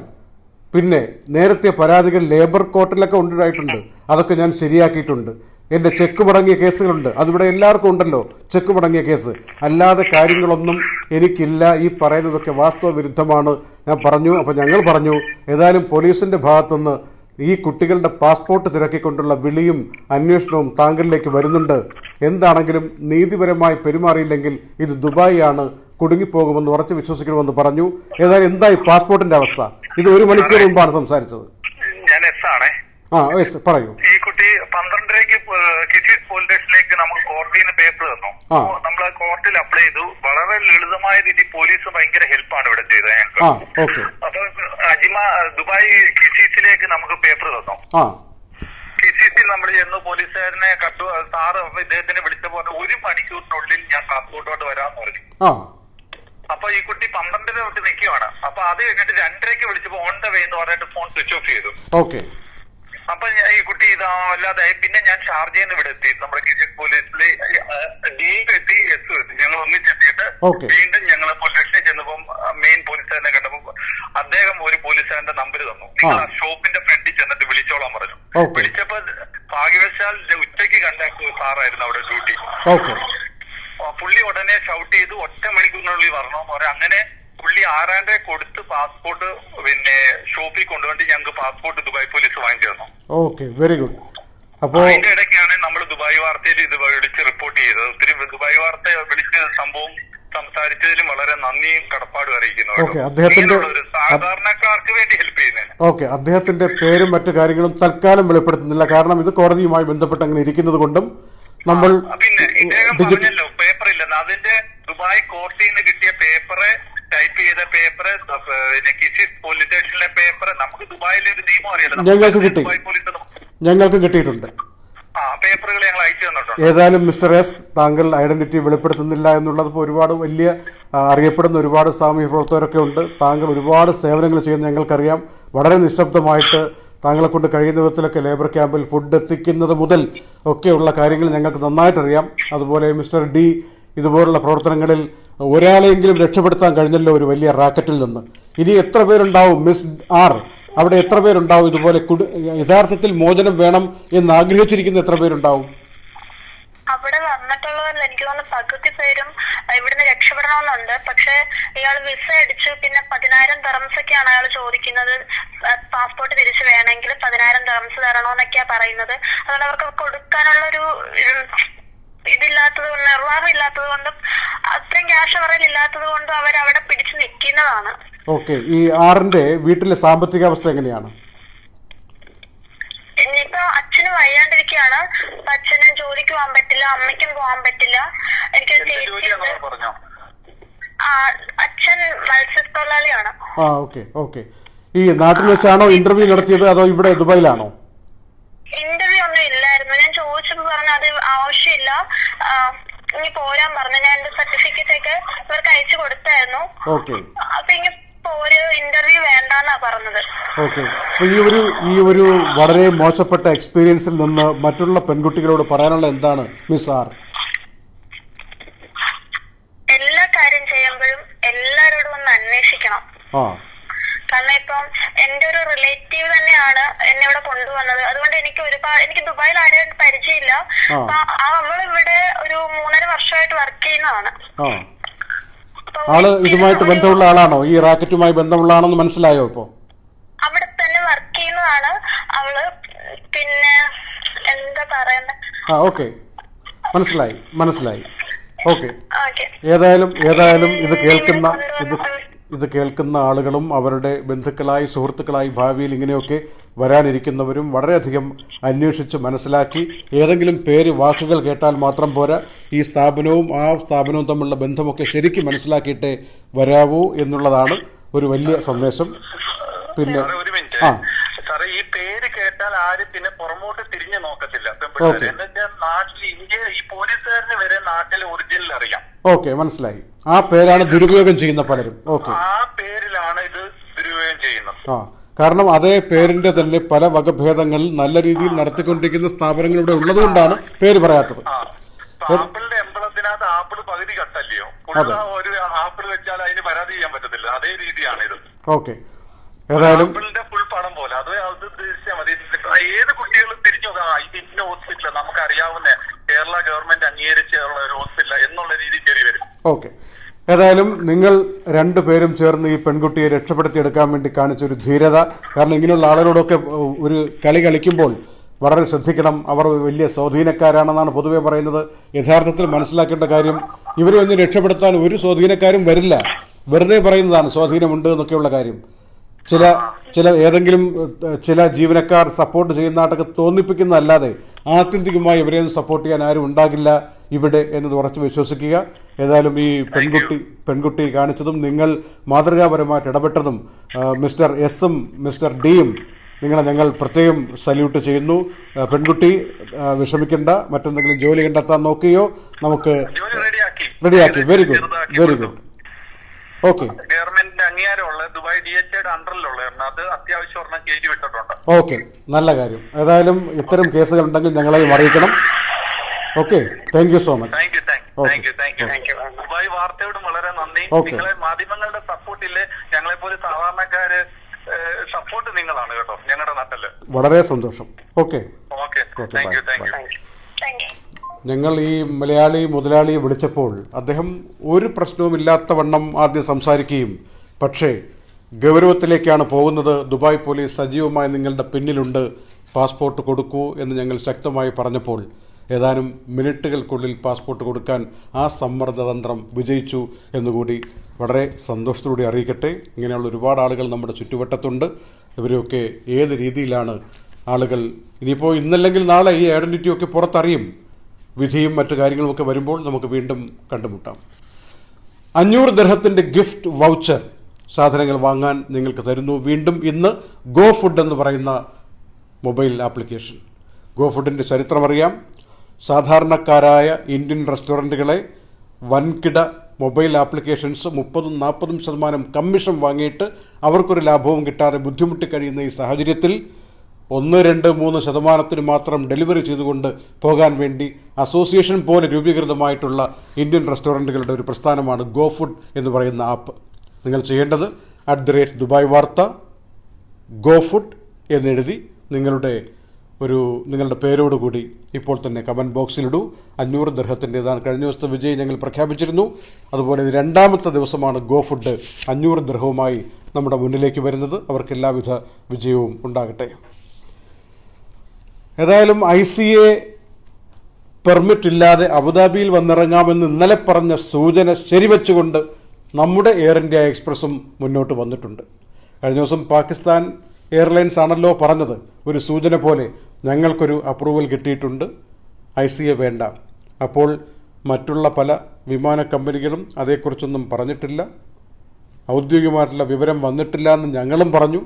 പിന്നെ നേരത്തെ പരാതികൾ ലേബർ കോർട്ടിലൊക്കെ ഉണ്ടായിട്ടുണ്ട്, അതൊക്കെ ഞാൻ ശരിയാക്കിയിട്ടുണ്ട്, എൻ്റെ ചെക്ക് മുടങ്ങിയ കേസുകളുണ്ട്, അതിവിടെ എല്ലാവർക്കും ഉണ്ടല്ലോ ചെക്ക് മുടങ്ങിയ കേസ്, അല്ലാതെ കാര്യങ്ങളൊന്നും എനിക്കില്ല, ഈ പറയുന്നതൊക്കെ വാസ്തവ വിരുദ്ധമാണ് ഞാൻ പറഞ്ഞു. അപ്പോൾ ഞങ്ങൾ പറഞ്ഞു ഏതായാലും പോലീസിൻ്റെ ഭാഗത്തുനിന്ന് ഈ കുട്ടികളുടെ പാസ്പോർട്ട് തിരക്കിക്കൊണ്ടുള്ള വിളിയും അന്വേഷണവും താങ്കളിലേക്ക് വരുന്നുണ്ട്, എന്താണെങ്കിലും നീതിപരമായി പെരുമാറിയില്ലെങ്കിൽ ഇത് ദുബായ് ആണ്, കുടുങ്ങിപ്പോകുമെന്ന് ഉറച്ചു വിശ്വസിക്കണമെന്ന് പറഞ്ഞു. ഏതായാലും എന്തായി പാസ്പോർട്ടിന്റെ അവസ്ഥ? ഇത് 1 മണിക്കൂർ മുമ്പാണ് സംസാരിച്ചത്. ഞാൻ എസ് ആണേ. പറയൂ. ഈ കുട്ടി 12:30 കിസീസ് പോലീസ് സ്റ്റേഷനിലേക്ക് നമുക്ക് കോടതിയിൽ നിന്ന് പേപ്പർ തന്നു. നമ്മൾ കോർട്ടിൽ അപ്ലൈ ചെയ്തു. വളരെ ലളിതമായ രീതിയിൽ പോലീസ് ഭയങ്കര ഹെൽപ്പാണ് ഇവിടെ ചെയ്തത് ഞങ്ങൾക്ക്. അപ്പൊ ദുബായ് കിസീസിലേക്ക് നമുക്ക് പേപ്പർ തന്നു. കിസീസിൽ നമ്മൾ ചെന്ന് പോലീസുകാരനെ കണ്ടു. സാറ് ഇദ്ദേഹത്തിനെ വിളിച്ച പോലെ 1 മണിക്കൂറിനുള്ളിൽ ഞാൻ പാസ്പോർട്ടോട്ട് വരാമെന്ന് പറഞ്ഞു. അപ്പൊ ഈ കുട്ടി 12:30 തൊട്ട് നിൽക്കുവാണ്. അപ്പൊ അത് കഴിഞ്ഞിട്ട് 2:30 വിളിച്ചപ്പോ ഓൺ ദ വേ എന്ന് പറഞ്ഞിട്ട് ഫോൺ സ്വിച്ച് ഓഫ് ചെയ്തു. അപ്പൊ ഈ കുട്ടി ഇതല്ലാതായി. പിന്നെ ഞാൻ ഷാർജയിൽ നിന്ന് ഇവിടെ എത്തി, നമ്മുടെ കിസീസ് പോലീസില് ഡിയും എത്തി, എസ് എത്തി, ഞങ്ങൾ ഒന്നിച്ചെത്തിയിട്ട് വീണ്ടും ഞങ്ങൾ പോലീസ് സ്റ്റേഷനിൽ ചെന്നപ്പോ മെയിൻ പോലീസുകാരനെ കണ്ടപ്പോ അദ്ദേഹം ഒരു പോലീസുകാരന്റെ നമ്പർ തന്നു. നിങ്ങൾ ആ ഷോപ്പിന്റെ ഫ്രണ്ടിൽ ചെന്നിട്ട് വിളിച്ചോളാൻ പറഞ്ഞു. വിളിച്ചപ്പോ ഭാഗ്യവശാൽ ഉച്ചയ്ക്ക് കണ്ട സാറായിരുന്നു അവിടെ ഡ്യൂട്ടി. പുള്ളി ഉടനെ ഷൗട്ട് ചെയ്തു 1 മണിക്കൂറിനുള്ളിൽ വരണമെന്ന് പറയാം. അങ്ങനെ പുള്ളി 6 കൊടുത്ത് പാസ്പോർട്ട് പിന്നെ ഷോപ്പിൽ കൊണ്ടുപോയി ഞങ്ങൾക്ക് പാസ്പോർട്ട് ദുബായ് പോലീസ് വാങ്ങിച്ചു തന്നു. Very good. അപ്പൊ അതിന്റെ ഇടയ്ക്കാണ് നമ്മൾ ദുബായ് വാർത്തയിൽ ഇത് വിളിച്ച് റിപ്പോർട്ട് ചെയ്തത്. ഒത്തിരി ദുബായ് വാർത്ത വിളിച്ച് സംഭവം സംസാരിച്ചതിലും വളരെ നന്ദിയും കടപ്പാടും അറിയിക്കുന്നു. സാധാരണക്കാർക്ക് വേണ്ടി ഹെൽപ്പ് ചെയ്യുന്നതിന്. അദ്ദേഹത്തിന്റെ പേരും മറ്റു കാര്യങ്ങളും തൽക്കാലം വെളിപ്പെടുത്തുന്നില്ല, കാരണം ഇത് കോടതിയുമായി ബന്ധപ്പെട്ട് അങ്ങനെ ഇരിക്കുന്നത് കൊണ്ടും നമ്മൾ പിന്നെ ഇദ്ദേഹം പറഞ്ഞല്ലോ പേപ്പർ ഇല്ലെന്ന്. അതിന്റെ ദുബായ് കോർട്ടിൽ നിന്ന് കിട്ടിയ പേപ്പറ്, ടൈപ്പ് ചെയ്ത പേപ്പർ, കിസീസ് പോലീസ് സ്റ്റേഷനിലെ പേപ്പർ, നമുക്ക് ദുബായിലെ ഒരു നിയമം അറിയാലോ, ഞങ്ങൾക്ക് കിട്ടിയിട്ടുണ്ട്. പേപ്പറുകൾ ഞങ്ങൾ അയച്ചു തന്നിട്ടുണ്ട്. ഏതായാലും മിസ്റ്റർ എസ്, താങ്കൾ ഐഡന്റിറ്റി വെളിപ്പെടുത്തുന്നില്ല എന്നുള്ളത് ഒരുപാട് വലിയ അറിയപ്പെടുന്ന ഒരുപാട് സാമൂഹ്യ പ്രവർത്തകരൊക്കെ ഉണ്ട്. താങ്കൾ ഒരുപാട് സേവനങ്ങൾ ചെയ്യുന്ന ഞങ്ങൾക്കറിയാം. വളരെ നിശബ്ദമായിട്ട് താങ്കളെ കൊണ്ട് കഴിയുന്ന വിധത്തിലൊക്കെ ലേബർ ക്യാമ്പിൽ ഫുഡ് എത്തിക്കുന്നത് മുതൽ ഒക്കെയുള്ള കാര്യങ്ങൾ ഞങ്ങൾക്ക് നന്നായിട്ടറിയാം. അതുപോലെ മിസ്റ്റർ ഡി ഇതുപോലുള്ള പ്രവർത്തനങ്ങളിൽ ഒരാളെങ്കിലും രക്ഷപ്പെടുത്താൻ കഴിഞ്ഞല്ലോ ഒരു വലിയ റാക്കറ്റിൽ നിന്ന്. ഇനി എത്ര പേരുണ്ടാവും മിസ് ആർ? അവിടെ എത്ര പേരുണ്ടാവും ഇതുപോലെ യഥാർത്ഥത്തിൽ മോചനം വേണം എന്ന് ആഗ്രഹിച്ചിരിക്കുന്ന എത്ര പേരുണ്ടാവും? അവിടെ വന്നിട്ടുള്ളവരിൽ എനിക്ക് തോന്നുന്നു പകുതി പേരും ഇവിടുന്ന് രക്ഷപ്പെടണമെന്നുണ്ട്. പക്ഷെ ഇയാൾ വിസ അടിച്ചു, പിന്നെ 10,000 ദിർഹംസ് ഒക്കെയാണ് അയാൾ ചോദിക്കുന്നത്. പാസ്പോർട്ട് തിരിച്ചു വേണമെങ്കിൽ 10,000 ദിർഹംസ് തരണമെന്നൊക്കെയാ പറയുന്നത്. അതുകൊണ്ട് അവർക്ക് കൊടുക്കാനുള്ളൊരു ഇതില്ലാത്തത് കൊണ്ട്, നിർവാഹം ഇല്ലാത്തത് കൊണ്ടും അത്രയും ക്യാഷ് അവരിൽ ഇല്ലാത്തത് കൊണ്ടും അവരവിടെ പിടിച്ചു നിൽക്കുന്നതാണ്. ഓക്കെ, ഈ ആറിന്റെ വീട്ടിലെ സാമ്പത്തിക അവസ്ഥ എങ്ങനെയാണ്? ഇനിയിപ്പോ അച്ഛന് വയ്യാണ്ടിരിക്കുകയാണ്. അച്ഛനും ജോലിക്ക് പോകാൻ പറ്റില്ല, അമ്മയ്ക്കും പോകാൻ പറ്റില്ല. എനിക്ക് അച്ഛൻ മത്സ്യത്തൊഴിലാളിയാണ്. ഓക്കെ. ഈ നാട്ടിൽ വെച്ചാണോ ഇന്റർവ്യൂ നടത്തിയത് അതോ ഇവിടെ ദുബായിലാണോ? ഇന്റർവ്യൂ ഒന്നും ഇല്ലായിരുന്നു. ഞാൻ ചോദിച്ചപ്പോ പറഞ്ഞു അത് ആവശ്യമില്ല, ഇനി പോരാൻ പറഞ്ഞു. ഞാൻ എന്റെ സർട്ടിഫിക്കറ്റ് ഒക്കെ ഇവർക്ക് അയച്ചു കൊടുത്തായിരുന്നു. അപ്പൊ ഇനി പോര്, ഇന്റർവ്യൂ വേണ്ടെന്നാ പറഞ്ഞത്. ഓക്കെ, അപ്പൊ ഈ ഒരു വളരെ മോശപ്പെട്ട എക്സ്പീരിയൻസിൽ നിന്ന് മറ്റുള്ള പെൺകുട്ടികളോട് പറയാനുള്ള എന്താണ് മിസ് ആർ? എല്ലാ കാര്യം ചെയ്യുമ്പോഴും എല്ലാരോടും ഒന്ന് അന്വേഷിക്കണം. കാരണം ഇപ്പം എന്റെ ഒരു റിലേറ്റീവ് തന്നെയാണ് എന്നെ ഇവിടെ കൊണ്ടുവന്നത്. അതുകൊണ്ട് എനിക്ക് ദുബായിൽ ആരെയും പരിചയമില്ല. അവളിവിടെ ഒരു 3.5 വർഷമായിട്ട് വർക്ക് ചെയ്യുന്നതാണ്. ആള് ഇതുമായിട്ട് ബന്ധമുള്ള ആളാണോ? ഈ റാക്കറ്റുമായി ബന്ധമുള്ളതാണെന്ന് മനസ്സിലായോ ഇപ്പോ? അവിടെ തന്നെ വർക്ക് ചെയ്യുന്നതാണ് അവള്. പിന്നെ എന്താ പറയുന്നത്? ഓക്കെ, മനസ്സിലായി. ഓക്കെ, ഏതായാലും ഇത് കേൾക്കുന്ന ആളുകളും അവരുടെ ബന്ധുക്കളായി സുഹൃത്തുക്കളായി ഭാവിയിൽ ഇങ്ങനെയൊക്കെ വരാനിരിക്കുന്നവരും വളരെയധികം അന്വേഷിച്ച് മനസ്സിലാക്കി, ഏതെങ്കിലും വാക്കുകൾ കേട്ടാൽ മാത്രം പോരാ, ഈ സ്ഥാപനവും ആ സ്ഥാപനവും തമ്മിലുള്ള ബന്ധമൊക്കെ ശരിക്കും മനസ്സിലാക്കിയിട്ടേ വരാവൂ എന്നുള്ളതാണ് ഒരു വലിയ സന്ദേശം. പിന്നെ സാറേ, ഈ പേര് കേട്ടാൽ ആരും പിന്നെ പുറമോട്ട് തിരിഞ്ഞു നോക്കത്തില്ല. നാട്ടിൽ ഈ പോലീസുകാരന് വരെ നാട്ടിൽ ഒറിജിനൽ അറിയാം. ഓക്കെ, മനസ്സിലായി. ആ പേരാണ് ദുരുപയോഗം ചെയ്യുന്ന പലരും. ഓക്കെ, ആ പേരിലാണ് ഇത് ദുരുപയോഗം ചെയ്യുന്നത്. കാരണം അതേ പേരിന്റെ തന്നെ പല വകഭേദങ്ങൾ നല്ല രീതിയിൽ നടത്തിക്കൊണ്ടിരിക്കുന്ന സ്ഥാപനങ്ങൾ ഇവിടെ ഉള്ളതുകൊണ്ടാണ് പേര് പറയാത്തത്. ആപ്പിളിന്റെ എംബ്ലത്തിനകത്ത് ആപ്പിൾ പകുതി കട്ടല്ലയോ, ഒരു ആപ്പിൾ വെച്ചാൽ അതിന് പരാതി ചെയ്യാൻ പറ്റത്തില്ല. അതേ രീതിയാണ് ഇത്. ഓക്കെ, ഏതായാലും ആപ്പിളിന്റെ ഫുൾ പടം പോലെ അത് ഉദ്ദേശിച്ചാൽ മതി. ഏത് കുട്ടികളും തിരിഞ്ഞു നോക്കാം, ഇത് ഇന്ന ഹോസ്പിറ്റൽ നമുക്ക് അറിയാവുന്ന കേരള ഗവൺമെന്റ് അംഗീകരിച്ചുള്ള ഒരു ഹോസ്പിറ്റൽ എന്നുള്ള രീതിയിൽ കയറി വരും. ഓക്കെ, ഏതായാലും നിങ്ങൾ രണ്ടുപേരും ചേർന്ന് ഈ പെൺകുട്ടിയെ രക്ഷപ്പെടുത്തിയെടുക്കാൻ വേണ്ടി കാണിച്ചൊരു ധീരത. കാരണം ഇങ്ങനെയുള്ള ആളുകളോടൊക്കെ ഒരു കളി കളിക്കുമ്പോൾ വളരെ ശ്രദ്ധിക്കണം. അവർ വലിയ സ്വാധീനക്കാരാണെന്നാണ് പൊതുവെ പറയുന്നത്. യഥാർത്ഥത്തിൽ മനസ്സിലാക്കേണ്ട കാര്യം, ഇവരെ ഒന്ന് രക്ഷപ്പെടുത്താൻ ഒരു സ്വാധീനക്കാരും വരില്ല. വെറുതെ പറയുന്നതാണ് സ്വാധീനമുണ്ട് എന്നൊക്കെയുള്ള കാര്യം. ചില ജീവനക്കാർ സപ്പോർട്ട് ചെയ്യുന്നതായിട്ടൊക്കെ തോന്നിപ്പിക്കുന്നതല്ലാതെ ആത്യന്തികമായി ഇവരെയൊന്നും സപ്പോർട്ട് ചെയ്യാൻ ആരും ഉണ്ടാകില്ല ഇവിടെ എന്നത് ഉറച്ചു വിശ്വസിക്കുക. ഏതായാലും ഈ പെൺകുട്ടി കാണിച്ചതും നിങ്ങൾ മാതൃകാപരമായിട്ട് ഇടപെട്ടതും മിസ്റ്റർ എസും മിസ്റ്റർ ഡിയും നിങ്ങളെ ഞങ്ങൾ പ്രത്യേകം സല്യൂട്ട് ചെയ്യുന്നു. പെൺകുട്ടി വിഷമിക്കേണ്ട, മറ്റെന്തെങ്കിലും ജോലി കണ്ടെത്താൻ നോക്കുകയോ നമുക്ക് റെഡിയാക്കി. Very good. ഓക്കെ, ഗവൺമെന്റിന്റെ അംഗീകാരമുള്ള ദുബായ് DHAയുടെ അണ്ടറിലുള്ള അത് അത്യാവശ്യം ഒരെണ്ണം കയറ്റി വിട്ടിട്ടുണ്ട്. ഓക്കെ, നല്ല കാര്യം. ഏതായാലും ഇത്തരം കേസുകൾ ഉണ്ടെങ്കിൽ ഞങ്ങളെയും അറിയിക്കണം. Okay, thank you so much. Dubai വാർത്തയോടും വളരെ നന്ദി. നിങ്ങളെ മാധ്യമങ്ങളുടെ സപ്പോർട്ടില് ഞങ്ങളെ പോലെ സാധാരണക്കാര് സപ്പോർട്ട് നിങ്ങളാണ് കേട്ടോ ഞങ്ങളുടെ നാട്ടില്. വളരെ സന്തോഷം. ഓക്കെ, ഞങ്ങൾ ഈ മലയാളി മുതലാളിയെ വിളിച്ചപ്പോൾ അദ്ദേഹം ഒരു പ്രശ്നവുമില്ലാത്ത വണ്ണം ആദ്യം സംസാരിക്കുകയും, പക്ഷേ ഗൗരവത്തിലേക്കാണ് പോകുന്നത്, ദുബായ് പോലീസ് സജീവമായി നിങ്ങളുടെ പിന്നിലുണ്ട്, പാസ്പോർട്ട് കൊടുക്കൂ എന്ന് ഞങ്ങൾ ശക്തമായി പറഞ്ഞപ്പോൾ ഏതാനും മിനിറ്റുകൾക്കുള്ളിൽ പാസ്പോർട്ട് കൊടുക്കാൻ ആ സമ്മർദ്ദതന്ത്രം വിജയിച്ചു എന്നുകൂടി വളരെ സന്തോഷത്തോടെ അറിയിക്കട്ടെ. ഇങ്ങനെയുള്ള ഒരുപാട് ആളുകൾ നമ്മുടെ ചുറ്റുവട്ടത്തുണ്ട്. ഇവരെയൊക്കെ ഏത് രീതിയിലാണ് ആളുകൾ ഇനിയിപ്പോൾ ഇന്നല്ലെങ്കിൽ നാളെ ഈ ഐഡന്റിറ്റിയൊക്കെ പുറത്തറിയും. വിധിയും മറ്റു കാര്യങ്ങളുമൊക്കെ വരുമ്പോൾ നമുക്ക് വീണ്ടും കണ്ടുമുട്ടാം. 500 ദിർഹത്തിൻ്റെ ഗിഫ്റ്റ് വൗച്ചർ സാധനങ്ങൾ വാങ്ങാൻ നിങ്ങൾക്ക് തരുന്നു. വീണ്ടും ഇന്ന് ഗോ ഫുഡ് എന്ന് പറയുന്ന മൊബൈൽ ആപ്ലിക്കേഷൻ. ഗോ ഫുഡിൻ്റെ ചരിത്രമറിയാം. സാധാരണക്കാരായ ഇന്ത്യൻ റെസ്റ്റോറൻറ്റുകളെ വൻകിട മൊബൈൽ ആപ്ലിക്കേഷൻസ് 30-40% കമ്മീഷൻ വാങ്ങിയിട്ട് അവർക്കൊരു ലാഭവും കിട്ടാതെ ബുദ്ധിമുട്ടി കഴിയുന്ന ഈ സാഹചര്യത്തിൽ 1-2-3% മാത്രം ഡെലിവറി ചെയ്തുകൊണ്ട് പോകാൻ വേണ്ടി അസോസിയേഷൻ പോലെ രൂപീകൃതമായിട്ടുള്ള ഇന്ത്യൻ റെസ്റ്റോറൻറ്റുകളുടെ ഒരു പ്രസ്ഥാനമാണ് ഗോ ഫുഡ് എന്ന് പറയുന്ന ആപ്പ്. നിങ്ങൾ ചെയ്യേണ്ടത് @ദുബായ് വാർത്ത ഗോ ഫുഡ് എന്നെഴുതി നിങ്ങളുടെ ഒരു നിങ്ങളുടെ പേരോടുകൂടി ഇപ്പോൾ തന്നെ കമൻറ്റ് ബോക്സിലിടൂ. 500 ദിർഹത്തിൻ്റെതാണ്. കഴിഞ്ഞ ദിവസത്തെ വിജയം ഞങ്ങൾ പ്രഖ്യാപിച്ചിരുന്നു. അതുപോലെ ഇത് 2ാമത്തെ ദിവസമാണ് ഗോ ഫുഡ് 500 ദിർഹവുമായി നമ്മുടെ മുന്നിലേക്ക് വരുന്നത്. അവർക്ക് എല്ലാവിധ വിജയവും ഉണ്ടാകട്ടെ. ഏതായാലും ICA പെർമിറ്റ് ഇല്ലാതെ അബുദാബിയിൽ വന്നിറങ്ങാമെന്ന് ഇന്നലെ പറഞ്ഞ സൂചന ശരിവെച്ചുകൊണ്ട് നമ്മുടെ എയർ ഇന്ത്യ എക്സ്പ്രസും മുന്നോട്ട് വന്നിട്ടുണ്ട്. കഴിഞ്ഞ ദിവസം പാകിസ്ഥാൻ എയർലൈൻസ് ആണല്ലോ പറഞ്ഞത്, ഒരു സൂചന പോലെ ഞങ്ങൾക്കൊരു അപ്രൂവൽ കിട്ടിയിട്ടുണ്ട്, ICA വേണ്ട. അപ്പോൾ മറ്റുള്ള പല വിമാന കമ്പനികളും അതേക്കുറിച്ചൊന്നും പറഞ്ഞിട്ടില്ല, ഔദ്യോഗികമായിട്ടുള്ള വിവരം വന്നിട്ടില്ല എന്ന് ഞങ്ങളും പറഞ്ഞു.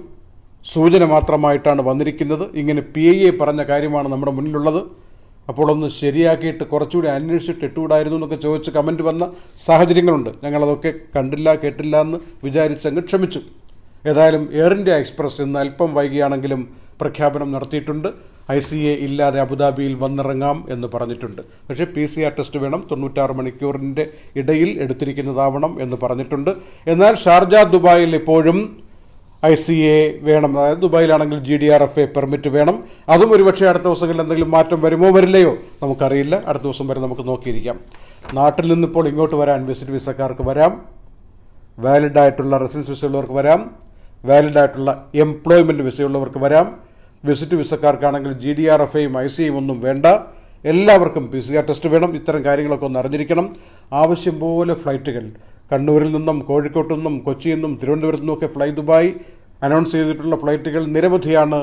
സൂചന മാത്രമായിട്ടാണ് വന്നിരിക്കുന്നത്. ഇങ്ങനെ PIA പറഞ്ഞ കാര്യമാണ് നമ്മുടെ മുന്നിലുള്ളത്. അപ്പോൾ ഒന്ന് ശരിയാക്കിയിട്ട് കുറച്ചുകൂടി അന്വേഷിച്ചിട്ട് ഇട്ടുകൂടായിരുന്നു എന്നൊക്കെ ചോദിച്ച് കമൻറ്റ് വന്ന സാഹചര്യങ്ങളുണ്ട്. ഞങ്ങളതൊക്കെ കണ്ടില്ല കേട്ടില്ല എന്ന് വിചാരിച്ചങ്ങ് ക്ഷമിച്ചു. ഏതായാലും എയർ ഇന്ത്യ എക്സ്പ്രസ് ഇന്ന് അല്പം വൈകിയാണെങ്കിലും പ്രഖ്യാപനം നടത്തിയിട്ടുണ്ട്. ICA ഇല്ലാതെ അബുദാബിയിൽ വന്നിറങ്ങാം എന്ന് പറഞ്ഞിട്ടുണ്ട്. പക്ഷേ PCR ടെസ്റ്റ് വേണം, 96 മണിക്കൂറിൻ്റെ ഇടയിൽ എടുത്തിരിക്കുന്നതാവണം എന്ന് പറഞ്ഞിട്ടുണ്ട്. എന്നാൽ ഷാർജ ദുബായിൽ ഇപ്പോഴും ICA വേണം. അതായത് ദുബായിലാണെങ്കിൽ GDRFA പെർമിറ്റ് വേണം. അതും ഒരുപക്ഷെ അടുത്ത ദിവസങ്ങളിൽ എന്തെങ്കിലും മാറ്റം വരുമോ വരില്ലയോ നമുക്കറിയില്ല. അടുത്ത ദിവസം വരെ നമുക്ക് നോക്കിയിരിക്കാം. നാട്ടിൽ നിന്നിപ്പോൾ ഇങ്ങോട്ട് വരാൻ വിസിറ്റ് വിസക്കാർക്ക് വരാം, വാലിഡായിട്ടുള്ള റെസിഡൻസ് വിസയുള്ളവർക്ക് വരാം, വാലിഡായിട്ടുള്ള എംപ്ലോയ്മെൻറ്റ് വിസയുള്ളവർക്ക് വരാം. വിസിറ്റ് വിസക്കാർക്കാണെങ്കിൽ GDRFAയും ICAയും ഒന്നും വേണ്ട. എല്ലാവർക്കും PCR ടെസ്റ്റ് വേണം. ഇത്തരം കാര്യങ്ങളൊക്കെ ഒന്ന് അറിഞ്ഞിരിക്കണം. ആവശ്യം പോലെ ഫ്ലൈറ്റുകൾ കണ്ണൂരിൽ നിന്നും കോഴിക്കോട്ടു നിന്നും കൊച്ചിയിൽ നിന്നും തിരുവനന്തപുരത്തു നിന്നുമൊക്കെ ഫ്ലൈ ദുബായ് അനൗൺസ് ചെയ്തിട്ടുള്ള ഫ്ലൈറ്റുകൾ നിരവധിയാണ്.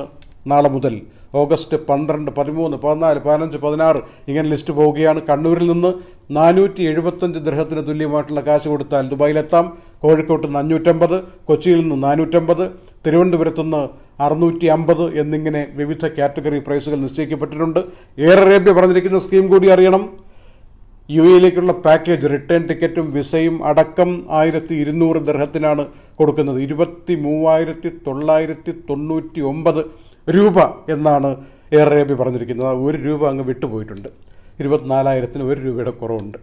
നാളെ മുതൽ ഓഗസ്റ്റ് 12, 13, 14, 15, 16 ഇങ്ങനെ ലിസ്റ്റ് പോവുകയാണ്. കണ്ണൂരിൽ നിന്ന് 475 ദിർഹത്തിന് തുല്യമായിട്ടുള്ള കാശ് കൊടുത്താൽ ദുബായിലെത്താം. കോഴിക്കോട്ട് നിന്ന് 550, കൊച്ചിയിൽ നിന്ന് 450, തിരുവനന്തപുരത്തു നിന്ന് 650 എന്നിങ്ങനെ വിവിധ കാറ്റഗറി പ്രൈസുകൾ നിശ്ചയിക്കപ്പെട്ടിട്ടുണ്ട്. എയർ അറേബ്യ പറഞ്ഞിരിക്കുന്ന സ്കീം കൂടി അറിയണം. UAE-ലേക്കുള്ള പാക്കേജ് റിട്ടേൺ ടിക്കറ്റും വിസയും അടക്കം 1200 ദിർഹത്തിനാണ് കൊടുക്കുന്നത്. 23,999 രൂപ എന്നാണ് എയർ അറേബ്യ പറഞ്ഞിരിക്കുന്നത്. 1 രൂപ അങ്ങ് വിട്ടുപോയിട്ടുണ്ട്. 24,000-ന് 1 രൂപയുടെ കുറവുണ്ട്.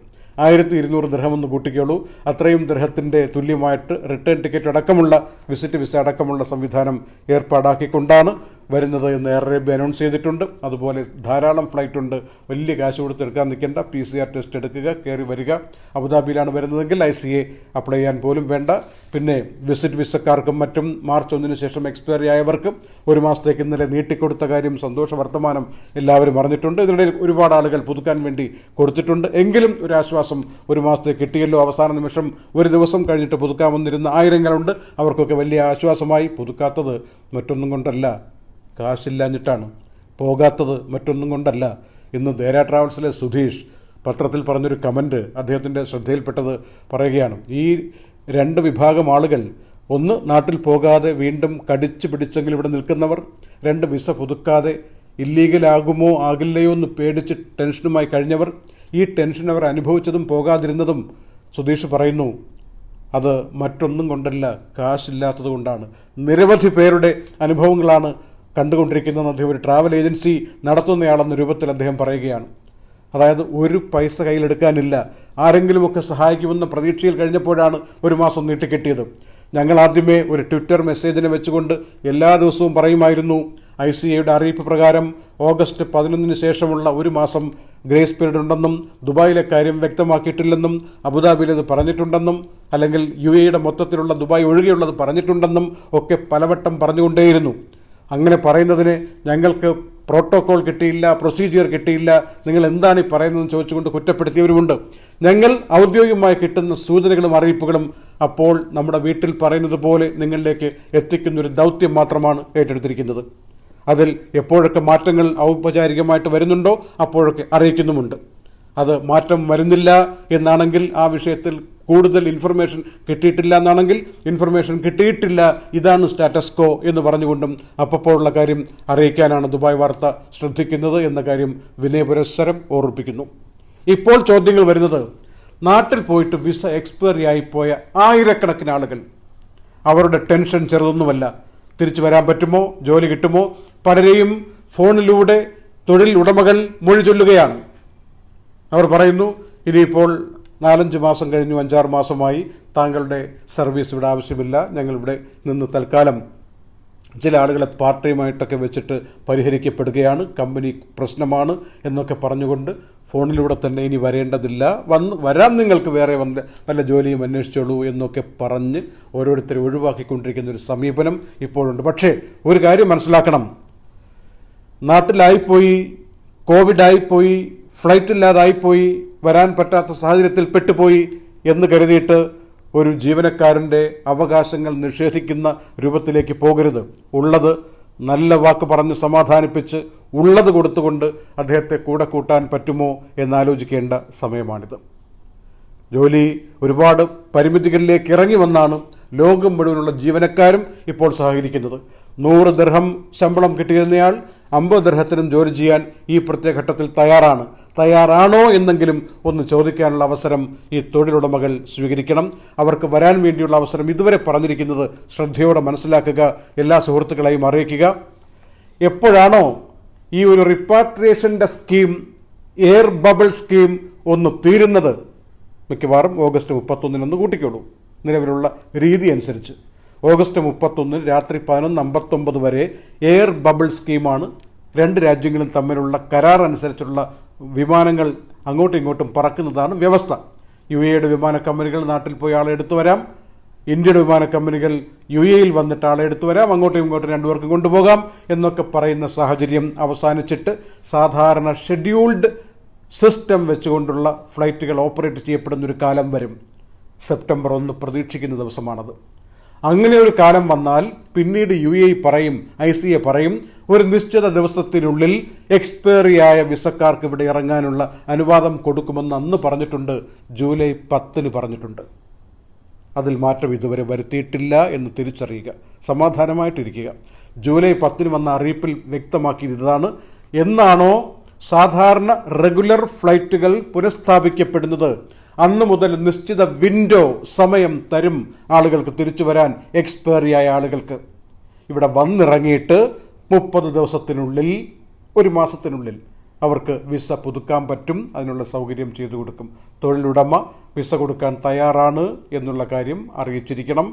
1200 ദിർഹം എന്ന് കൂട്ടിക്കോളൂ. അത്രയും ദിർഹത്തിൻ്റെ തുല്യമായിട്ട് റിട്ടേൺ ടിക്കറ്റ് അടക്കമുള്ള വിസിറ്റ് വിസ അടക്കമുള്ള സംവിധാനം ഏർപ്പാടാക്കിക്കൊണ്ടാണ് വരുന്നത് എന്ന് എയർ അറേബ്യ അനൗൺസ് ചെയ്തിട്ടുണ്ട്. അതുപോലെ ധാരാളം ഫ്ലൈറ്റ് ഉണ്ട്. വലിയ കാശ് കൊടുത്തെടുക്കാൻ നിൽക്കേണ്ട. PCR ടെസ്റ്റ് എടുക്കുക, കയറി വരിക. അബുദാബിയിലാണ് വരുന്നതെങ്കിൽ ICA അപ്ലൈ ചെയ്യാൻ പോലും വേണ്ട. പിന്നെ വിസിറ്റ് വിസക്കാർക്കും മറ്റും മാർച്ച് 1-ന് ശേഷം എക്സ്പയറി ആയവർക്കും 1 മാസത്തേക്ക് ഇന്നലെ നീട്ടിക്കൊടുത്ത കാര്യം സന്തോഷ വർത്തമാനം എല്ലാവരും അറിഞ്ഞിട്ടുണ്ട്. ഇതിനിടയിൽ ഒരുപാട് ആളുകൾ പുതുക്കാൻ വേണ്ടി കൊടുത്തിട്ടുണ്ട്. എങ്കിലും ഒരു ആശ്വാസം 1 മാസത്തേക്ക് കിട്ടിയല്ലോ. അവസാന നിമിഷം 1 ദിവസം കഴിഞ്ഞിട്ട് പുതുക്കാമെന്നിരുന്ന ആയിരങ്ങളുണ്ട്. അവർക്കൊക്കെ വലിയ ആശ്വാസമായി. പുതുക്കാത്തത് മറ്റൊന്നും കൊണ്ടല്ല, കാശില്ലാഞ്ഞിട്ടാണ്. പോകാത്തത് മറ്റൊന്നും കൊണ്ടല്ല. ഇന്ന് ദേര ട്രാവൽസിലെ സുധീഷ് പത്രത്തിൽ പറഞ്ഞൊരു കമൻറ്റ് അദ്ദേഹത്തിൻ്റെ ശ്രദ്ധയിൽപ്പെട്ടത് പറയുകയാണ്. ഈ 2 വിഭാഗം ആളുകൾ, ഒന്ന് നാട്ടിൽ പോകാതെ വീണ്ടും കടിച്ചു പിടിച്ചെങ്കിൽ ഇവിടെ നിൽക്കുന്നവർ, 2 വിസ പുതുക്കാതെ ഇല്ലീഗലാകുമോ ആകില്ലയോ എന്ന് പേടിച്ച് ടെൻഷനുമായി കഴിഞ്ഞവർ. ഈ ടെൻഷൻ അവർ അനുഭവിച്ചതും പോകാതിരുന്നതും സുധീഷ് പറയുന്നു അത് മറ്റൊന്നും കൊണ്ടല്ല, കാശില്ലാത്തത് കൊണ്ടാണ്. നിരവധി പേരുടെ അനുഭവങ്ങളാണ് കണ്ടുകൊണ്ടിരിക്കുന്നതെന്ന് അദ്ദേഹം ഒരു ട്രാവൽ ഏജൻസി നടത്തുന്നയാളെന്ന രൂപത്തിൽ അദ്ദേഹം പറയുകയാണ്. അതായത് 1 പൈസ കയ്യിലെടുക്കാനില്ല, ആരെങ്കിലുമൊക്കെ സഹായിക്കുമെന്ന പ്രതീക്ഷയിൽ കഴിഞ്ഞപ്പോഴാണ് 1 മാസം നീട്ടിക്കിട്ടിയത്. ഞങ്ങൾ ആദ്യമേ ഒരു ട്വിറ്റർ മെസ്സേജിനെ വെച്ചുകൊണ്ട് എല്ലാ ദിവസവും പറയുമായിരുന്നു ICAയുടെ അറിയിപ്പ് പ്രകാരം ഓഗസ്റ്റ് 11-ന് ശേഷമുള്ള 1 മാസം ഗ്രേസ് പീരീഡ് ഉണ്ടെന്നും ദുബായിലെ കാര്യം വ്യക്തമാക്കിയിട്ടില്ലെന്നും അബുദാബിയിലത് പറഞ്ഞിട്ടുണ്ടെന്നും അല്ലെങ്കിൽ UAEയുടെ മൊത്തത്തിലുള്ള ദുബായ് ഒഴികെയുള്ളത് പറഞ്ഞിട്ടുണ്ടെന്നും ഒക്കെ പലവട്ടം പറഞ്ഞുകൊണ്ടേയിരുന്നു. അങ്ങനെ പറയുന്നതിന് ഞങ്ങൾക്ക് പ്രോട്ടോകോൾ കിട്ടിയില്ല, പ്രൊസീജിയർ കിട്ടിയില്ല, നിങ്ങൾ എന്താണ് ഈ പറയുന്നതെന്ന് ചോദിച്ചുകൊണ്ട് കുറ്റപ്പെടുത്തിയവരുമുണ്ട്. ഞങ്ങൾ ഔദ്യോഗികമായി കിട്ടുന്ന സൂചനകളും അറിയിപ്പുകളും അപ്പോൾ നമ്മുടെ വീട്ടിൽ പറയുന്നത് പോലെ നിങ്ങളിലേക്ക് എത്തിക്കുന്നൊരു ദൗത്യം മാത്രമാണ് ഏറ്റെടുത്തിരിക്കുന്നത്. അതിൽ എപ്പോഴൊക്കെ മാറ്റങ്ങൾ ഔപചാരികമായിട്ട് വരുന്നുണ്ടോ അപ്പോഴൊക്കെ അറിയിക്കുന്നുമുണ്ട്. അത് മാറ്റം വരുന്നില്ല എന്നാണെങ്കിൽ ആ വിഷയത്തിൽ കൂടുതൽ ഇൻഫർമേഷൻ കിട്ടിയിട്ടില്ല എന്നാണെങ്കിൽ ഇൻഫർമേഷൻ കിട്ടിയിട്ടില്ല, ഇതാണ് സ്റ്റാറ്റസ് കോ എന്ന് പറഞ്ഞുകൊണ്ടും അപ്പോഴുള്ള കാര്യം അറിയിക്കാനാണ് ദുബായ് വാർത്ത ശ്രദ്ധിക്കുന്നത് എന്ന കാര്യം വിനയപുരസ്സരം ഓർമ്മിപ്പിക്കുന്നു. ഇപ്പോൾ ചോദ്യങ്ങൾ വരുന്നത്, നാട്ടിൽ പോയിട്ട് വിസ എക്സ്പയറി ആയിപ്പോയ ആയിരക്കണക്കിന് ആളുകൾ, അവരുടെ ടെൻഷൻ ചെറുതൊന്നുമല്ല. തിരിച്ചു വരാൻ പറ്റുമോ, ജോലി കിട്ടുമോ? പലരെയും ഫോണിലൂടെ തൊഴിൽ ഉടമകൾ മൊഴി ചൊല്ലുകയാണ്. അവർ പറയുന്നു, ഇനിയിപ്പോൾ 4-5 മാസം കഴിഞ്ഞു, 5-6 മാസമായി താങ്കളുടെ സർവീസ് ഇവിടെ ആവശ്യമില്ല, ഞങ്ങളിവിടെ നിന്ന് തൽക്കാലം ചില ആളുകളെ പാർട്ട് ടൈമായിട്ടൊക്കെ വെച്ചിട്ട് പരിഹരിക്കപ്പെടുകയാണ്, കമ്പനി പ്രശ്നമാണ് എന്നൊക്കെ പറഞ്ഞുകൊണ്ട് ഫോണിലൂടെ തന്നെ ഇനി വരേണ്ടതില്ല, വരാൻ നിങ്ങൾക്ക് വേറെ വല്ല ജോലിയും അന്വേഷിച്ചോളൂ എന്നൊക്കെ പറഞ്ഞ് ഓരോരുത്തരെ ഒഴിവാക്കിക്കൊണ്ടിരിക്കുന്ന ഒരു സമീപനം ഇപ്പോഴുണ്ട്. പക്ഷേ ഒരു കാര്യം മനസ്സിലാക്കണം, നാട്ടിലായിപ്പോയി, കോവിഡായിപ്പോയി, ഫ്ലൈറ്റ് ഇല്ലാതായിപ്പോയി, വരാൻ പറ്റാത്ത സാഹചര്യത്തിൽ പെട്ടുപോയി എന്ന് കരുതിയിട്ട് ഒരു ജീവനക്കാരൻ്റെ അവകാശങ്ങൾ നിഷേധിക്കുന്ന രൂപത്തിലേക്ക് പോകരുത്. ഉള്ളത് നല്ല വാക്ക് പറഞ്ഞ് സമാധാനിപ്പിച്ച് ഉള്ളത് കൊടുത്തുകൊണ്ട് അദ്ദേഹത്തെ കൂടെ കൂട്ടാൻ പറ്റുമോ എന്നാലോചിക്കേണ്ട സമയമാണിത്. ജോലി ഒരുപാട് പരിമിതികളിലേക്ക് ഇറങ്ങി വന്നാണ് ലോകം മുഴുവനുള്ള ജീവനക്കാരും ഇപ്പോൾ സഹകരിക്കുന്നത്. 100 ദിർഹം ശമ്പളം കിട്ടിയിരുന്നയാൾ 50 ദിർഹത്തിനും ജോലി ചെയ്യാൻ ഈ പ്രത്യേക ഘട്ടത്തിൽ തയ്യാറാണോ എന്നെങ്കിലും ഒന്ന് ചോദിക്കാനുള്ള അവസരം ഈ തൊഴിലുടമകൾ സ്വീകരിക്കണം. അവർക്ക് വരാൻ വേണ്ടിയുള്ള അവസരം ഇതുവരെ പറഞ്ഞിരിക്കുന്നത് ശ്രദ്ധയോടെ മനസ്സിലാക്കുക, എല്ലാ സുഹൃത്തുക്കളെയും അറിയിക്കുക. എപ്പോഴാണോ ഈ ഒരു റിപ്പാട്രിയേഷൻ്റെ സ്കീം, എയർ ബബിൾ സ്കീം ഒന്ന് തീരുന്നത്, മിക്കവാറും ഓഗസ്റ്റ് 31 കൂട്ടിക്കോളൂ. നിലവിലുള്ള രീതി അനുസരിച്ച് ഓഗസ്റ്റ് 31 രാത്രി 11:59 വരെ എയർ ബബിൾ സ്കീമാണ്. 2 രാജ്യങ്ങളും തമ്മിലുള്ള കരാർ അനുസരിച്ചുള്ള വിമാനങ്ങൾ അങ്ങോട്ടും ഇങ്ങോട്ടും പറക്കുന്നതാണ് വ്യവസ്ഥ. UAEയുടെ വിമാന കമ്പനികൾ നാട്ടിൽ പോയി ആളെ എടുത്തു വരാം, ഇന്ത്യയുടെ വിമാന കമ്പനികൾ UAEയിൽ വന്നിട്ട് ആളെ എടുത്തു വരാം, അങ്ങോട്ടും ഇങ്ങോട്ടും രണ്ടുപേർക്കും കൊണ്ടുപോകാം എന്നൊക്കെ പറയുന്ന സാഹചര്യം അവസാനിച്ചിട്ട് സാധാരണ ഷെഡ്യൂൾഡ് സിസ്റ്റം വെച്ചുകൊണ്ടുള്ള ഫ്ലൈറ്റുകൾ ഓപ്പറേറ്റ് ചെയ്യപ്പെടുന്ന ഒരു കാലം വരും. സെപ്റ്റംബർ 1 പ്രതീക്ഷിക്കുന്ന ദിവസമാണത്. അങ്ങനെ ഒരു കാലം വന്നാൽ പിന്നീട് UAE പറയും, ICA പറയും, ഒരു നിശ്ചിത ദിവസത്തിനുള്ളിൽ എക്സ്പയറിയായ വിസക്കാർക്ക് ഇവിടെ ഇറങ്ങാനുള്ള അനുവാദം കൊടുക്കുമെന്ന് അന്ന് പറഞ്ഞിട്ടുണ്ട്. ജൂലൈ 10 പറഞ്ഞിട്ടുണ്ട്. അതിൽ മാറ്റം ഇതുവരെ വരുത്തിയിട്ടില്ല എന്ന് തിരിച്ചറിയുക, സമാധാനമായിട്ടിരിക്കുക. ജൂലൈ 10 വന്ന അറിയിപ്പിൽ വ്യക്തമാക്കിയത് ഇതാണ്. എന്നാണോ സാധാരണ റെഗുലർ ഫ്ലൈറ്റുകൾ പുനഃസ്ഥാപിക്കപ്പെടുന്നത് അന്ന് മുതൽ നിശ്ചിത വിൻഡോ, സമയം തരും ആളുകൾക്ക് തിരിച്ചു വരാൻ, എക്സ്പയറിയായ ആളുകൾക്ക്. ഇവിടെ വന്നിറങ്ങിയിട്ട് 30 ദിവസത്തിനുള്ളിൽ, 1 മാസത്തിനുള്ളിൽ അവർക്ക് വിസ പുതുക്കാൻ പറ്റും. അതിനുള്ള സൗകര്യം ചെയ്തു കൊടുക്കും. തൊഴിലുടമ വിസ കൊടുക്കാൻ തയ്യാറാണ് എന്നുള്ള കാര്യം അറിയിച്ചിരിക്കണം,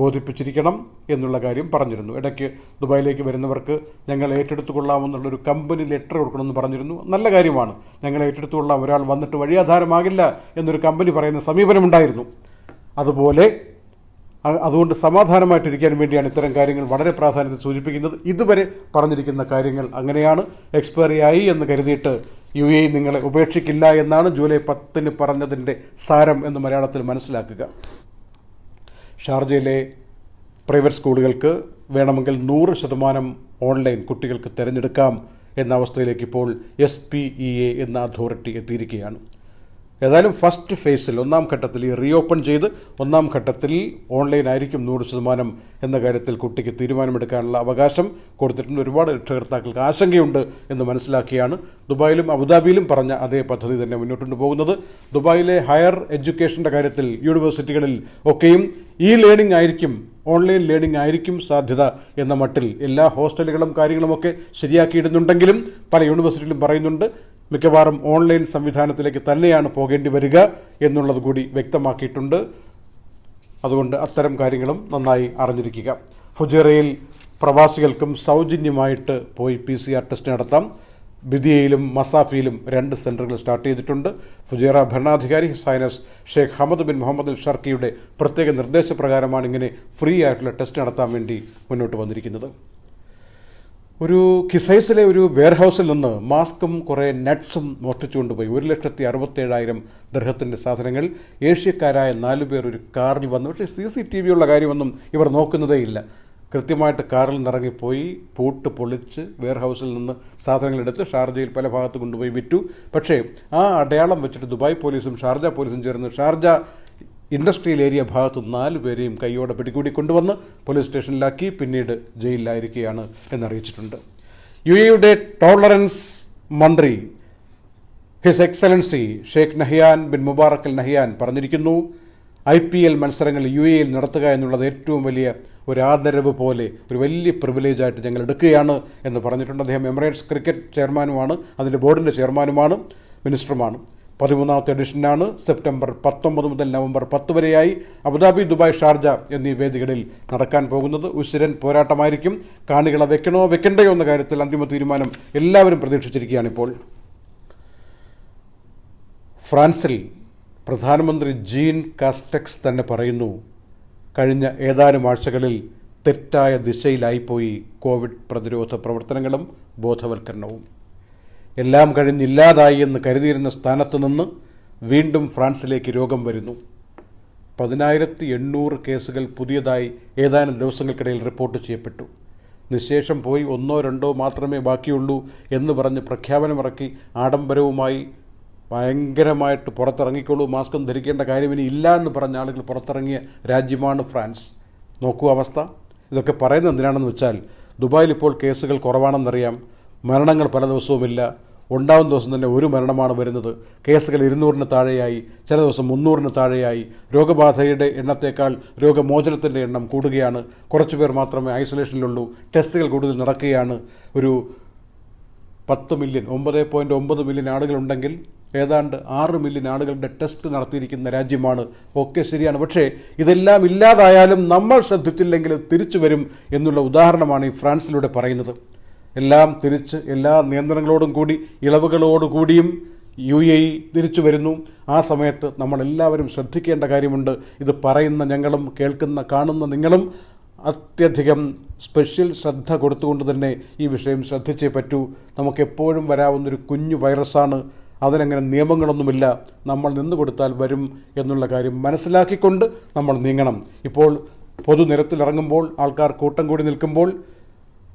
ബോധിപ്പിച്ചിരിക്കണം എന്നുള്ള കാര്യം പറഞ്ഞിരുന്നു. ഇടയ്ക്ക് ദുബായിലേക്ക് വരുന്നവർക്ക് ഞങ്ങൾ ഏറ്റെടുത്തുകൊള്ളാമെന്നുള്ളൊരു കമ്പനി ലെറ്റർ കൊടുക്കണമെന്ന് പറഞ്ഞിരുന്നു. നല്ല കാര്യമാണ്. ഞങ്ങൾ ഏറ്റെടുത്തുകൊള്ളാം, ഒരാൾ വന്നിട്ട് വഴിയാധാരമാകില്ല എന്നൊരു കമ്പനി പറയുന്ന സമീപനമുണ്ടായിരുന്നു. അതുകൊണ്ട് സമാധാനമായിട്ടിരിക്കാൻ വേണ്ടിയാണ് ഇത്തരം കാര്യങ്ങൾ വളരെ പ്രാധാന്യത്തിൽ സൂചിപ്പിക്കുന്നത്. ഇതുവരെ പറഞ്ഞിരിക്കുന്ന കാര്യങ്ങൾ അങ്ങനെയാണ്. എക്സ്പയറി ആയി എന്ന് കരുതിയിട്ട് UAE നിങ്ങളെ ഉപേക്ഷിക്കില്ല എന്നാണ് ജൂലൈ 10 പറഞ്ഞതിൻ്റെ സാരം എന്ന് മലയാളത്തിൽ മനസ്സിലാക്കുക. ഷാർജയിലെ പ്രൈവറ്റ് സ്കൂളുകൾക്ക് വേണമെങ്കിൽ 100% ഓൺലൈൻ കുട്ടികൾക്ക് തിരഞ്ഞെടുക്കാം എന്ന അവസ്ഥയിലേക്ക് ഇപ്പോൾ SPEA എന്ന അതോറിറ്റി എത്തിയിരിക്കുകയാണ്. ഏതായാലും ഫസ്റ്റ് ഫേസിൽ, 1ാം ഘട്ടത്തിൽ ഈ റീഓപ്പൺ ചെയ്ത് 1ാം ഘട്ടത്തിൽ ഓൺലൈൻ ആയിരിക്കും 100% എന്ന കാര്യത്തിൽ കുട്ടിക്ക് തീരുമാനമെടുക്കാനുള്ള അവകാശം കൊടുത്തിട്ടുണ്ട്. ഒരുപാട് രക്ഷകർത്താക്കൾക്ക് ആശങ്കയുണ്ട് എന്ന് മനസ്സിലാക്കിയാണ് ദുബായിലും അബുദാബിയിലും പറഞ്ഞ അതേ പദ്ധതി തന്നെ മുന്നോട്ട് പോകുന്നത്. ദുബായിലെ ഹയർ എഡ്യൂക്കേഷൻ്റെ കാര്യത്തിൽ യൂണിവേഴ്സിറ്റികളിൽ ഒക്കെയും ലേണിംഗ് ആയിരിക്കും, ഓൺലൈൻ ലേണിംഗ് ആയിരിക്കും സാധ്യത എന്ന മട്ടിൽ എല്ലാ ഹോസ്റ്റലുകളും കാര്യങ്ങളുമൊക്കെ ശരിയാക്കിയിടുന്നുണ്ടെങ്കിലും പല യൂണിവേഴ്സിറ്റികളും പറയുന്നുണ്ട് മിക്കവാറും ഓൺലൈൻ സംവിധാനത്തിലേക്ക് തന്നെയാണ് പോകേണ്ടി വരിക എന്നുള്ളത് കൂടി വ്യക്തമാക്കിയിട്ടുണ്ട്. അതുകൊണ്ട് അത്തരം കാര്യങ്ങളും നന്നായി അറിഞ്ഞിരിക്കുക. ഫുജൈറയിൽ പ്രവാസികൾക്കും സൗജന്യമായിട്ട് പോയി PCR ടെസ്റ്റ് നടത്താം. ബിദിയയിലും മസാഫിയിലും 2 സെൻ്ററുകൾ സ്റ്റാർട്ട് ചെയ്തിട്ടുണ്ട്. ഫുജൈറ ഭരണാധികാരി സൈനസ് Sheikh Hamad bin Mohammed Al ഷർക്കിയുടെ പ്രത്യേക നിർദ്ദേശപ്രകാരമാണ് ഇങ്ങനെ ഫ്രീ ആയിട്ടുള്ള ടെസ്റ്റ് നടത്താൻ വേണ്ടി മുന്നോട്ട് വന്നിരിക്കുന്നത്. ഒരു കിസൈസിലെ ഒരു വെയർഹൗസിൽ നിന്ന് മാസ്കും കുറേ നട്ട്സും മോഷ്ടിച്ചുകൊണ്ടുപോയി 1,67,000 ദിർഹത്തിൻ്റെ സാധനങ്ങൾ ഏഷ്യക്കാരായ 4 പേർ ഒരു കാറിൽ വന്നു. പക്ഷേ CCTV ഉള്ള കാര്യമൊന്നും ഇവർ നോക്കുന്നതേയില്ല. കൃത്യമായിട്ട് കാറിൽ നിന്നിറങ്ങിപ്പോയി പൂട്ട് പൊളിച്ച് വെയർഹൗസിൽ നിന്ന് സാധനങ്ങൾ എടുത്ത് ഷാർജയിൽ പല ഭാഗത്ത് കൊണ്ടുപോയി വിറ്റു. പക്ഷേ ആ അടയാളം വെച്ചിട്ട് ദുബായ് പോലീസും ഷാർജ പോലീസും ചേർന്ന് ഷാർജ ഇൻഡസ്ട്രിയൽ ഏരിയ ഭാഗത്ത് 4 പേരെയും കൈയോടെ പിടികൂടി കൊണ്ടുവന്ന് പോലീസ് സ്റ്റേഷനിലാക്കി പിന്നീട് ജയിലിലായിരിക്കുകയാണ് എന്നറിയിച്ചിട്ടുണ്ട്. UAEയുടെ ടോളറൻസ് മന്ത്രി his excellency Sheikh Nahyan bin Mubarak Al Nahyan പറഞ്ഞിരിക്കുന്നു, IPL മത്സരങ്ങൾ UAEയിൽ നടത്തുക എന്നുള്ളത് ഏറ്റവും വലിയ ഒരു ആദരവ് പോലെ ഒരു വലിയ പ്രിവിലേജായിട്ട് ഞങ്ങൾ എടുക്കുകയാണ് എന്ന് പറഞ്ഞിട്ടുണ്ട്. അദ്ദേഹം എമിറേറ്റ്സ് ക്രിക്കറ്റ് ചെയർമാനുമാണ്, അതിൻ്റെ ബോർഡിൻ്റെ ചെയർമാനുമാണ്, മിനിസ്റ്ററുമാണ്. 13ാമത്തെ എഡിഷനാണ്. സെപ്റ്റംബർ 19 മുതൽ നവംബർ 10 വരെയായി അബുദാബി, ദുബായ്, ഷാർജ എന്നീ വേദികളിൽ നടക്കാൻ പോകുന്നത് ഉശിരൻ പോരാട്ടമായിരിക്കും. കാണികളെ വെക്കണോ വെക്കണ്ടയോ എന്ന കാര്യത്തിൽ അന്തിമ തീരുമാനം എല്ലാവരും പ്രതീക്ഷിച്ചിരിക്കുകയാണിപ്പോൾ. ഫ്രാൻസിൽ പ്രധാനമന്ത്രി ജീൻ കാസ്റ്റെക്സ് തന്നെ പറയുന്നു, കഴിഞ്ഞ ഏതാനും ആഴ്ചകളിൽ തെറ്റായ ദിശയിലായിപ്പോയി കോവിഡ് പ്രതിരോധ പ്രവർത്തനങ്ങളും ബോധവൽക്കരണവും. എല്ലാം കഴിഞ്ഞില്ലാതായി എന്ന് കരുതിയിരുന്ന സ്ഥാനത്ത് നിന്ന് വീണ്ടും ഫ്രാൻസിലേക്ക് രോഗം വരുന്നു. 10,800 കേസുകൾ പുതിയതായി ഏതാനും ദിവസങ്ങൾക്കിടയിൽ റിപ്പോർട്ട് ചെയ്യപ്പെട്ടു. നിശേഷം പോയി 1-2 മാത്രമേ ബാക്കിയുള്ളൂ എന്ന് പറഞ്ഞ് പ്രഖ്യാപനമിറക്കി ആഡംബരവുമായി ഭയങ്കരമായിട്ട് പുറത്തിറങ്ങിക്കോളൂ, മാസ്കും ധരിക്കേണ്ട കാര്യം ഇനി ഇല്ല എന്ന് പറഞ്ഞ ആളുകൾ പുറത്തിറങ്ങിയ രാജ്യമാണ് ഫ്രാൻസ്. നോക്കൂ അവസ്ഥ. ഇതൊക്കെ പറയുന്നത് എന്തിനാണെന്ന് വെച്ചാൽ, ദുബായിൽ ഇപ്പോൾ കേസുകൾ കുറവാണെന്നറിയാം, മരണങ്ങൾ പല ദിവസവുമില്ല, ഉണ്ടാവുന്ന ദിവസം തന്നെ ഒരു മരണമാണ് വരുന്നത്, കേസുകൾ 200-ന് താഴെയായി, ചില ദിവസം 300-ന് താഴെയായി, രോഗബാധയുടെ എണ്ണത്തേക്കാൾ രോഗമോചനത്തിൻ്റെ എണ്ണം കൂടുകയാണ്, കുറച്ചുപേർ മാത്രമേ ഐസൊലേഷനിലുള്ളൂ, ടെസ്റ്റുകൾ കൂടുതൽ നടക്കുകയാണ്. ഒരു 10 മില്യൺ 9.9 മില്യൺ ആളുകളുണ്ടെങ്കിൽ ഏതാണ്ട് 6 മില്യൺ ആളുകളുടെ ടെസ്റ്റ് നടത്തിയിരിക്കുന്ന രാജ്യമാണ്. ഒക്കെ ശരിയാണ്, പക്ഷേ ഇതെല്ലാം ഇല്ലാതായാലും നമ്മൾ ശ്രദ്ധിച്ചില്ലെങ്കിൽ തിരിച്ചു വരും എന്നുള്ള ഉദാഹരണമാണ് ഈ ഫ്രാൻസിലൂടെ പറയുന്നത്. എല്ലാം തിരിച്ച് എല്ലാ നിയന്ത്രണങ്ങളോടും കൂടി ഇളവുകളോടുകൂടിയും UAE തിരിച്ചു വരുന്നു. ആ സമയത്ത് നമ്മളെല്ലാവരും ശ്രദ്ധിക്കേണ്ട കാര്യമുണ്ട്. ഇത് പറയുന്ന ഞങ്ങളും കേൾക്കുന്ന കാണുന്ന നിങ്ങളും അത്യധികം സ്പെഷ്യൽ ശ്രദ്ധ കൊടുത്തുകൊണ്ട് തന്നെ ഈ വിഷയം ശ്രദ്ധിച്ചേ പറ്റൂ. നമുക്കെപ്പോഴും വരാവുന്നൊരു കുഞ്ഞു വൈറസാണ്. അതിനങ്ങനെ നിയമങ്ങളൊന്നുമില്ല. നമ്മൾ നിന്നു കൊടുത്താൽ വരും എന്നുള്ള കാര്യം മനസ്സിലാക്കിക്കൊണ്ട് നമ്മൾ നീങ്ങണം. ഇപ്പോൾ പൊതുനിരത്തിലിറങ്ങുമ്പോൾ ആൾക്കാർ കൂട്ടം കൂടി നിൽക്കുമ്പോൾ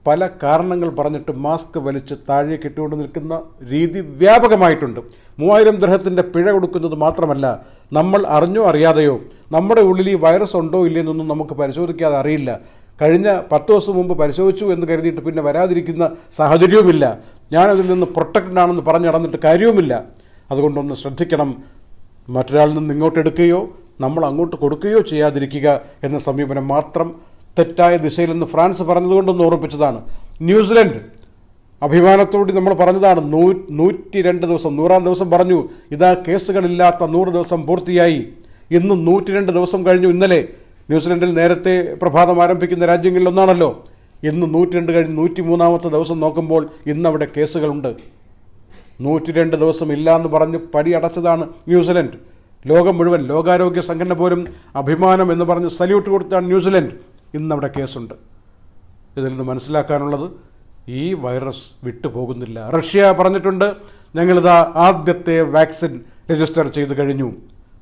പല കാരണങ്ങൾ പറഞ്ഞിട്ട് മാസ്ക് വലിച്ച് താഴേക്ക് ഇട്ടുകൊണ്ട് നിൽക്കുന്ന രീതി വ്യാപകമായിട്ടുണ്ട്. 3000 ദിർഹത്തിൻ്റെ പിഴ കൊടുക്കുന്നത് മാത്രമല്ല, നമ്മൾ അറിഞ്ഞോ അറിയാതെയോ നമ്മുടെ ഉള്ളിൽ ഈ വൈറസ് ഉണ്ടോ ഇല്ലെന്നൊന്നും നമുക്ക് പരിശോധിക്കാതെ അറിയില്ല. കഴിഞ്ഞ 10 ദിവസം മുമ്പ് പരിശോധിച്ചു എന്ന് കരുതിയിട്ട് പിന്നെ വരാതിരിക്കുന്ന സാഹചര്യവുമില്ല. ഞാനതിൽ നിന്ന് പ്രൊട്ടക്റ്റഡ് ആണെന്ന് പറഞ്ഞ് നടന്നിട്ട് കാര്യവുമില്ല. അതുകൊണ്ടൊന്ന് ശ്രദ്ധിക്കണം. മറ്റൊരാളിൽ നിന്ന് ഇങ്ങോട്ട് എടുക്കുകയോ നമ്മൾ അങ്ങോട്ട് കൊടുക്കുകയോ ചെയ്യാതിരിക്കുക എന്ന സമീപനം മാത്രം തെറ്റായ ദിശയിൽ നിന്ന് ഫ്രാൻസ് പറഞ്ഞതുകൊണ്ടൊന്ന് ഓർമ്മിപ്പിച്ചതാണ്. ന്യൂസിലൻഡ് അഭിമാനത്തോടെ നമ്മൾ പറഞ്ഞതാണ്, 102 ദിവസം 100-ാം ദിവസം പറഞ്ഞു, ഇതാ കേസുകളില്ലാത്ത 100 ദിവസം പൂർത്തിയായി. ഇന്ന് 102 ദിവസം കഴിഞ്ഞു. ഇന്നലെ ന്യൂസിലൻഡിൽ നേരത്തെ പ്രഭാതം ആരംഭിക്കുന്ന രാജ്യങ്ങളിലൊന്നാണല്ലോ. ഇന്ന് 102 കഴിഞ്ഞ് 103-ാമത്തെ ദിവസം നോക്കുമ്പോൾ ഇന്നവിടെ കേസുകളുണ്ട്. 102 ദിവസം ഇല്ല എന്ന് പറഞ്ഞ് പടിയടച്ചതാണ് ന്യൂസിലൻഡ്. ലോകം മുഴുവൻ, ലോകാരോഗ്യ സംഘടന പോലും അഭിമാനം എന്ന് പറഞ്ഞ് സല്യൂട്ട് കൊടുത്താണ് ന്യൂസിലൻഡ്. ഇന്നവിടെ കേസുണ്ട്. ഇതിൽ നിന്ന് മനസ്സിലാക്കാനുള്ളത്, ഈ വൈറസ് വിട്ടുപോകുന്നില്ല. റഷ്യ പറഞ്ഞിട്ടുണ്ട്, ഞങ്ങളിതാ ആദ്യത്തെ വാക്സിൻ രജിസ്റ്റർ ചെയ്ത് കഴിഞ്ഞു.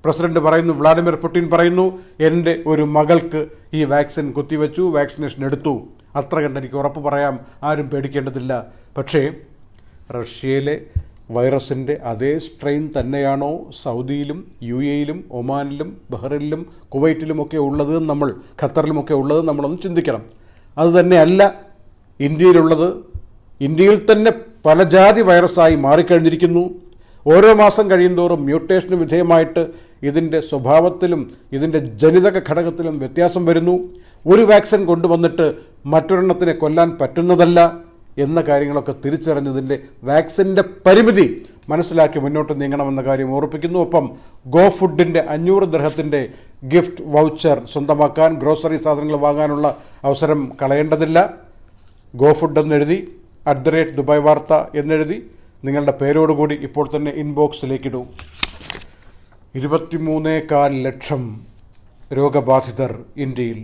പ്രസിഡന്റ് പറയുന്നു, വ്ളാഡിമിർ പുടിൻ പറയുന്നു, എൻ്റെ ഒരു മകൾക്ക് ഈ വാക്സിൻ കുത്തിവെച്ചു, വാക്സിനേഷൻ എടുത്തു. അത്ര കണ്ട് എനിക്ക് ഉറപ്പ് പറയാം, ആരും പേടിക്കേണ്ടതില്ല. പക്ഷേ റഷ്യയിലെ വൈറസിൻ്റെ അതേ സ്ട്രെയിൻ തന്നെയാണോ സൗദിയിലും UAE-ലും ഒമാനിലും ബഹ്റൈനിലും കുവൈറ്റിലുമൊക്കെ ഉള്ളത്, നമ്മൾ ഖത്തറിലുമൊക്കെ ഉള്ളത് നമ്മളൊന്ന് ചിന്തിക്കണം. അതുതന്നെയല്ല ഇന്ത്യയിലുള്ളത്. ഇന്ത്യയിൽ തന്നെ പല ജാതി വൈറസായി മാറിക്കഴിഞ്ഞിരിക്കുന്നു. ഓരോ മാസം കഴിയുന്തോറും മ്യൂട്ടേഷന് വിധേയമായിട്ട് ഇതിൻ്റെ സ്വഭാവത്തിലും ഇതിൻ്റെ ജനിതക ഘടകത്തിലും വ്യത്യാസം വരുന്നു. ഒരു വാക്സിൻ കൊണ്ടുവന്നിട്ട് മറ്റൊരെണ്ണത്തിനെ കൊല്ലാൻ പറ്റുന്നതല്ല എന്ന കാര്യങ്ങളൊക്കെ തിരിച്ചറിഞ്ഞതിൻ്റെ വാക്സിൻ്റെ പരിമിതി മനസ്സിലാക്കി മുന്നോട്ട് നീങ്ങണമെന്ന കാര്യം ഓർപ്പിക്കുന്നു. ഒപ്പം ഗോ ഫുഡിൻ്റെ 500 ദിർഹത്തിൻ്റെ ഗിഫ്റ്റ് വൗച്ചർ സ്വന്തമാക്കാൻ, ഗ്രോസറി സാധനങ്ങൾ വാങ്ങാനുള്ള അവസരം കളയേണ്ടതില്ല. ഗോ ഫുഡ് എന്നെഴുതി @ദുബായ് വാർത്ത എന്നെഴുതി നിങ്ങളുടെ പേരോടുകൂടി ഇപ്പോൾ തന്നെ ഇൻബോക്സിലേക്കിടൂ. 23.4 ലക്ഷം രോഗബാധിതർ ഇന്ത്യയിൽ.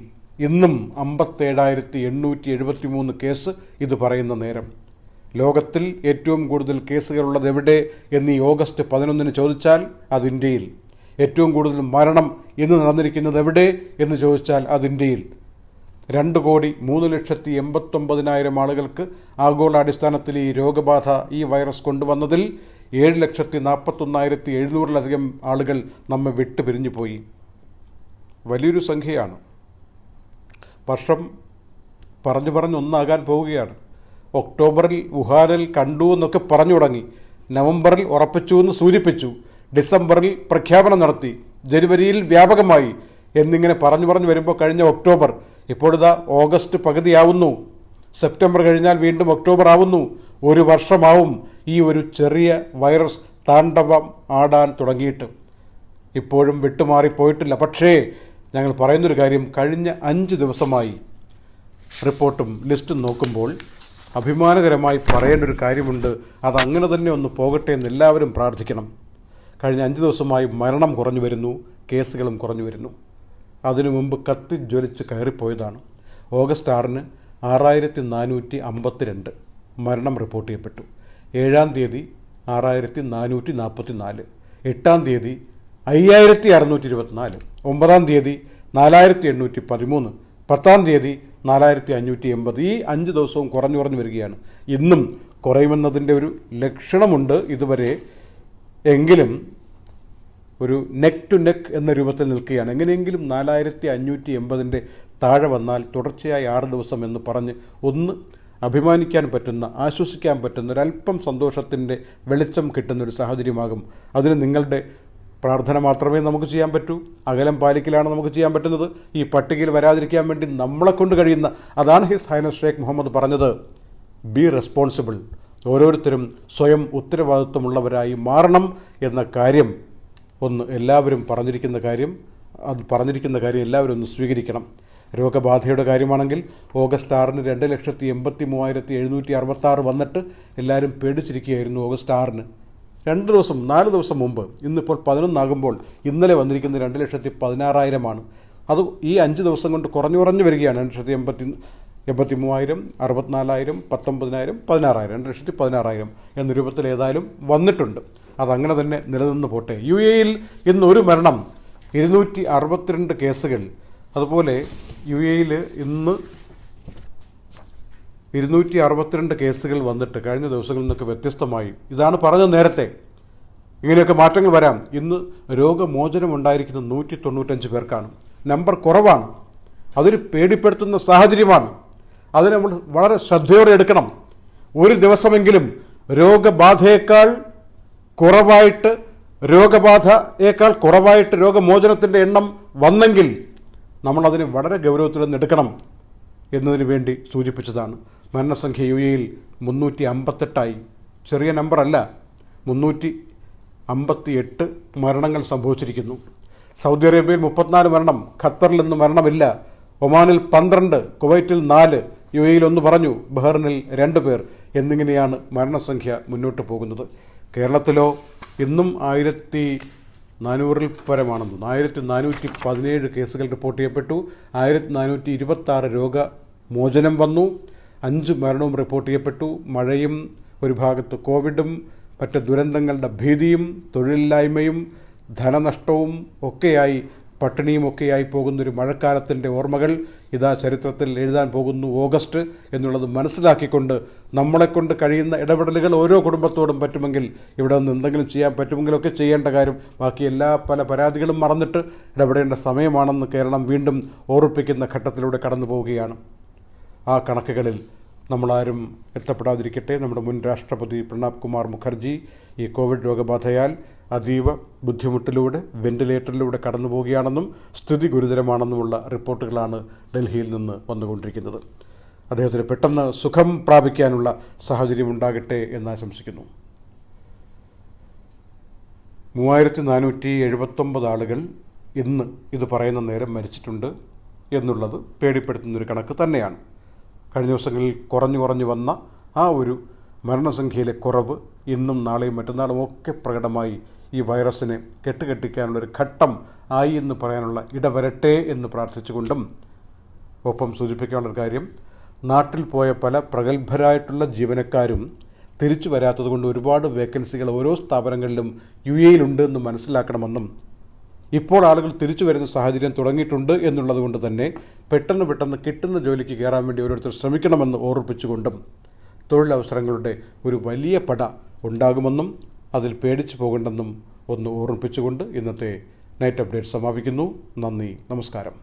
ഇന്നും 57,873 കേസ്. ഇത് പറയുന്ന നേരം ലോകത്തിൽ ഏറ്റവും കൂടുതൽ കേസുകളുള്ളത് എവിടെ എന്ന് ഈ ഓഗസ്റ്റ് 11 ചോദിച്ചാൽ അത് ഇന്ത്യയിൽ. ഏറ്റവും കൂടുതൽ മരണം ഇന്ന് നടന്നിരിക്കുന്നത് എവിടെ എന്ന് ചോദിച്ചാൽ അത് ഇന്ത്യയിൽ. 2,03,89,000 ആളുകൾക്ക് ആഗോളാടിസ്ഥാനത്തിൽ ഈ രോഗബാധ, ഈ വൈറസ് കൊണ്ടുവന്നതിൽ 7,41,700-ലധികം ആളുകൾ നമ്മെ വിട്ടു പിരിഞ്ഞു പോയി. വലിയൊരു സംഖ്യയാണ്. വർഷം പറഞ്ഞൊന്നാകാൻ പോവുകയാണ്. ഒക്ടോബറിൽ വുഹാനിൽ കണ്ടു എന്നൊക്കെ പറഞ്ഞു തുടങ്ങി, നവംബറിൽ ഉറപ്പിച്ചു എന്ന് സൂചിപ്പിച്ചു, ഡിസംബറിൽ പ്രഖ്യാപനം നടത്തി, ജനുവരിയിൽ വ്യാപകമായി എന്നിങ്ങനെ പറഞ്ഞു വരുമ്പോൾ കഴിഞ്ഞ ഒക്ടോബർ, ഇപ്പോഴിതാ ഓഗസ്റ്റ് പകുതിയാവുന്നു, സെപ്റ്റംബർ കഴിഞ്ഞാൽ വീണ്ടും ഒക്ടോബർ ആവുന്നു. ഒരു വർഷമാവും ഈ ഒരു ചെറിയ വൈറസ് താണ്ഡവം ആടാൻ തുടങ്ങിയിട്ട് ഇപ്പോഴും വിട്ടുമാറിപ്പോയിട്ടില്ല. പക്ഷേ ഞങ്ങൾ പറയുന്നൊരു കാര്യം, കഴിഞ്ഞ 5 ദിവസമായി റിപ്പോർട്ടും ലിസ്റ്റും നോക്കുമ്പോൾ അഭിമാനകരമായി പറയേണ്ട ഒരു കാര്യമുണ്ട്. അതങ്ങനെ തന്നെ ഒന്ന് പോകട്ടെ എന്ന് എല്ലാവരും പ്രാർത്ഥിക്കണം. കഴിഞ്ഞ 5 ദിവസമായി മരണം കുറഞ്ഞു വരുന്നു, കേസുകളും കുറഞ്ഞു വരുന്നു. അതിനു മുമ്പ് കത്തിജ്വലിച്ച് കയറിപ്പോയതാണ്. ഓഗസ്റ്റ് 6-ന് 6452 മരണം റിപ്പോർട്ട് ചെയ്യപ്പെട്ടു. 7-ാം തീയതി 6444, 8-ാം തീയതി 5624, 9-ാം തീയതി 4813, 10-ാം തീയതി 4580. ഈ 5 ദിവസവും കുറഞ്ഞു വരികയാണ്. ഇന്നും കുറയുമെന്നതിൻ്റെ ഒരു ലക്ഷണമുണ്ട് ഇതുവരെ. എങ്കിലും ഒരു നെക്ക് ടു നെക്ക് എന്ന രൂപത്തിൽ നിൽക്കുകയാണ്. എങ്ങനെയെങ്കിലും 4580 താഴെ വന്നാൽ തുടർച്ചയായി 6 ദിവസം എന്ന് പറഞ്ഞ് ഒന്ന് അഭിമാനിക്കാൻ പറ്റുന്ന, ആശ്വസിക്കാൻ പറ്റുന്ന, ഒരല്പം സന്തോഷത്തിൻ്റെ വെളിച്ചം കിട്ടുന്നൊരു സാഹചര്യമാകും. അതിന് നിങ്ങളുടെ പ്രാർത്ഥന മാത്രമേ നമുക്ക് ചെയ്യാൻ പറ്റൂ. അകലം പാലിക്കലാണ് നമുക്ക് ചെയ്യാൻ പറ്റുന്നത്. ഈ പട്ടികയിൽ വരാതിരിക്കാൻ വേണ്ടി നമ്മളെക്കൊണ്ട് കഴിയുന്ന, അതാണ് ഹിസ് ഹൈനസ് ഷേഖ് മുഹമ്മദ് പറഞ്ഞത്, ബി റെസ്പോൺസിബിൾ. ഓരോരുത്തരും സ്വയം ഉത്തരവാദിത്വമുള്ളവരായി മാറണം എന്ന കാര്യം എല്ലാവരും പറഞ്ഞിരിക്കുന്ന കാര്യം എല്ലാവരും ഒന്ന് സ്വീകരിക്കണം. രോഗബാധയുടെ കാര്യമാണെങ്കിൽ ഓഗസ്റ്റ് 6-ന് 2,83,766 വന്നിട്ട് എല്ലാവരും പേടിച്ചിരിക്കുകയായിരുന്നു. ഓഗസ്റ്റ് 6-ന് 4 ദിവസം മുമ്പ്, ഇന്നിപ്പോൾ 11 ഇന്നലെ വന്നിരിക്കുന്നത് 2,16,000 അത് ഈ 5 ദിവസം കൊണ്ട് കുറഞ്ഞു വരികയാണ്. 2,83,000, 64,000, 19,000, 16,000, 2,16,000 എന്ന രൂപത്തിൽ ഏതായാലും വന്നിട്ടുണ്ട്. അതങ്ങനെ തന്നെ നിലനിന്ന് പോട്ടെ. UAE-യിൽ ഇന്ന് ഒരു മരണം, 262 കേസുകൾ. അതുപോലെ UAE-യിൽ ഇന്ന് 262 കേസുകൾ വന്നിട്ട് കഴിഞ്ഞ ദിവസങ്ങളിൽ നിന്നൊക്കെ വ്യത്യസ്തമായി, ഇതാണ് പറഞ്ഞത് നേരത്തെ, ഇങ്ങനെയൊക്കെ മാറ്റങ്ങൾ വരാം. ഇന്ന് രോഗമോചനം ഉണ്ടായിരിക്കുന്നത് 195 പേർക്കാണ്. നമ്പർ കുറവാണ്. അതൊരു പേടിപ്പെടുത്തുന്ന സാഹചര്യമാണ്. അതിന് നമ്മൾ വളരെ ശ്രദ്ധയോടെ എടുക്കണം. ഒരു ദിവസമെങ്കിലും രോഗബാധയേക്കാൾ കുറവായിട്ട് രോഗമോചനത്തിൻ്റെ എണ്ണം വന്നെങ്കിൽ നമ്മളതിനെ വളരെ ഗൗരവത്തിൽ നിന്ന് എടുക്കണം എന്നതിന് വേണ്ടി സൂചിപ്പിച്ചതാണ്. മരണസംഖ്യ UAE-യിൽ 358 ചെറിയ നമ്പറല്ല, 358 മരണങ്ങൾ സംഭവിച്ചിരിക്കുന്നു. സൗദി അറേബ്യയിൽ 34 മരണം, ഖത്തറിൽ നിന്ന് മരണമില്ല, ഒമാനിൽ 12, കുവൈറ്റിൽ 4, UAE-യിൽ 1 പറഞ്ഞു, ബഹ്റിനിൽ 2 പേർ എന്നിങ്ങനെയാണ് മരണസംഖ്യ മുന്നോട്ട് പോകുന്നത്. കേരളത്തിലോ ഇന്നും 1400-ൽ പരമാണെന്ന്, 1417 കേസുകൾ റിപ്പോർട്ട് ചെയ്യപ്പെട്ടു, 1426 രോഗമോചനം വന്നു, 5 മരണവും റിപ്പോർട്ട് ചെയ്യപ്പെട്ടു. മഴയും ഒരു ഭാഗത്ത് കോവിഡും മറ്റ് ദുരന്തങ്ങളുടെ ഭീതിയും തൊഴിലില്ലായ്മയും ധനനഷ്ടവും ഒക്കെയായി, പട്ടിണിയും ഒക്കെയായി പോകുന്നൊരു മഴക്കാലത്തിൻ്റെ ഓർമ്മകൾ ഇതാ ചരിത്രത്തിൽ എഴുതാൻ പോകുന്നു. ഓഗസ്റ്റ് എന്നുള്ളത് മനസ്സിലാക്കിക്കൊണ്ട് നമ്മളെക്കൊണ്ട് കഴിയുന്ന ഇടപെടലുകൾ ഓരോ കുടുംബത്തോടും പറ്റുമെങ്കിൽ, ഇവിടെ നിന്ന് എന്തെങ്കിലും ചെയ്യാൻ പറ്റുമെങ്കിലൊക്കെ ചെയ്യേണ്ട കാര്യം. ബാക്കി പല പരാതികളും മറന്നിട്ട് ഇടപെടേണ്ട സമയമാണെന്ന് കേരളം വീണ്ടും ഓർമ്മിപ്പിക്കുന്ന ഘട്ടത്തിലൂടെ കടന്നു പോവുകയാണ്. ആ കണക്കുകളിൽ നമ്മളാരും എത്തപ്പെടാതിരിക്കട്ടെ. നമ്മുടെ മുൻ രാഷ്ട്രപതി പ്രണബ് കുമാർ മുഖർജി ഈ കോവിഡ് രോഗബാധയാൽ അതീവ ബുദ്ധിമുട്ടിലൂടെ വെന്റിലേറ്ററിലൂടെ കടന്നു പോവുകയാണെന്നും സ്ഥിതി ഗുരുതരമാണെന്നുമുള്ള റിപ്പോർട്ടുകളാണ് ഡൽഹിയിൽ നിന്ന് വന്നുകൊണ്ടിരിക്കുന്നത്. അദ്ദേഹത്തിന് പെട്ടെന്ന് സുഖം പ്രാപിക്കാനുള്ള സാഹചര്യം ഉണ്ടാകട്ടെ എന്ന് ആശംസിക്കുന്നു. 3479 ആളുകൾ ഇന്ന് ഇത് പറയുന്ന നേരം മരിച്ചിട്ടുണ്ട് എന്നുള്ളത് പേടിപ്പെടുത്തുന്നൊരു കണക്ക് തന്നെയാണ്. കഴിഞ്ഞ ദിവസങ്ങളിൽ കുറഞ്ഞു വന്ന ആ ഒരു മരണസംഖ്യയിലെ കുറവ് ഇന്നും നാളെയും മറ്റന്നാളും ഒക്കെ പ്രകടമായി ഈ വൈറസിനെ കെട്ടുകെട്ടിക്കാനുള്ളൊരു ഘട്ടം ആയി എന്ന് പറയാനുള്ള ഇടവരട്ടെ എന്ന് പ്രാർത്ഥിച്ചുകൊണ്ടും, ഒപ്പം സൂചിപ്പിക്കാനുള്ളൊരു കാര്യം, നാട്ടിൽ പോയ പല പ്രഗത്ഭരായിട്ടുള്ള ജീവനക്കാരും തിരിച്ചു വരാത്തതുകൊണ്ട് ഒരുപാട് വേക്കൻസികൾ ഓരോ സ്ഥാപനങ്ങളിലും UAE-യിലുണ്ട് എന്ന് മനസ്സിലാക്കണമെന്നും, ഇപ്പോൾ ആളുകൾ തിരിച്ചു വരുന്ന സാഹചര്യം തുടങ്ങിയിട്ടുണ്ട് എന്നുള്ളത് കൊണ്ട് തന്നെ പെട്ടെന്ന് കിട്ടുന്ന ജോലിക്ക് കയറാൻ വേണ്ടി ഓരോരുത്തർ ശ്രമിക്കണമെന്ന് ഓർമ്മിപ്പിച്ചുകൊണ്ടും, തൊഴിലവസരങ്ങളുടെ ഒരു വലിയ പട ഉണ്ടാകുമെന്നും അതിൽ പേടിച്ചു പോകണ്ടെന്നും ഒന്ന് ഓർമ്മിപ്പിച്ചുകൊണ്ട് ഇന്നത്തെ നൈറ്റ് അപ്ഡേറ്റ് സമാപിക്കുന്നു. നന്ദി, നമസ്കാരം.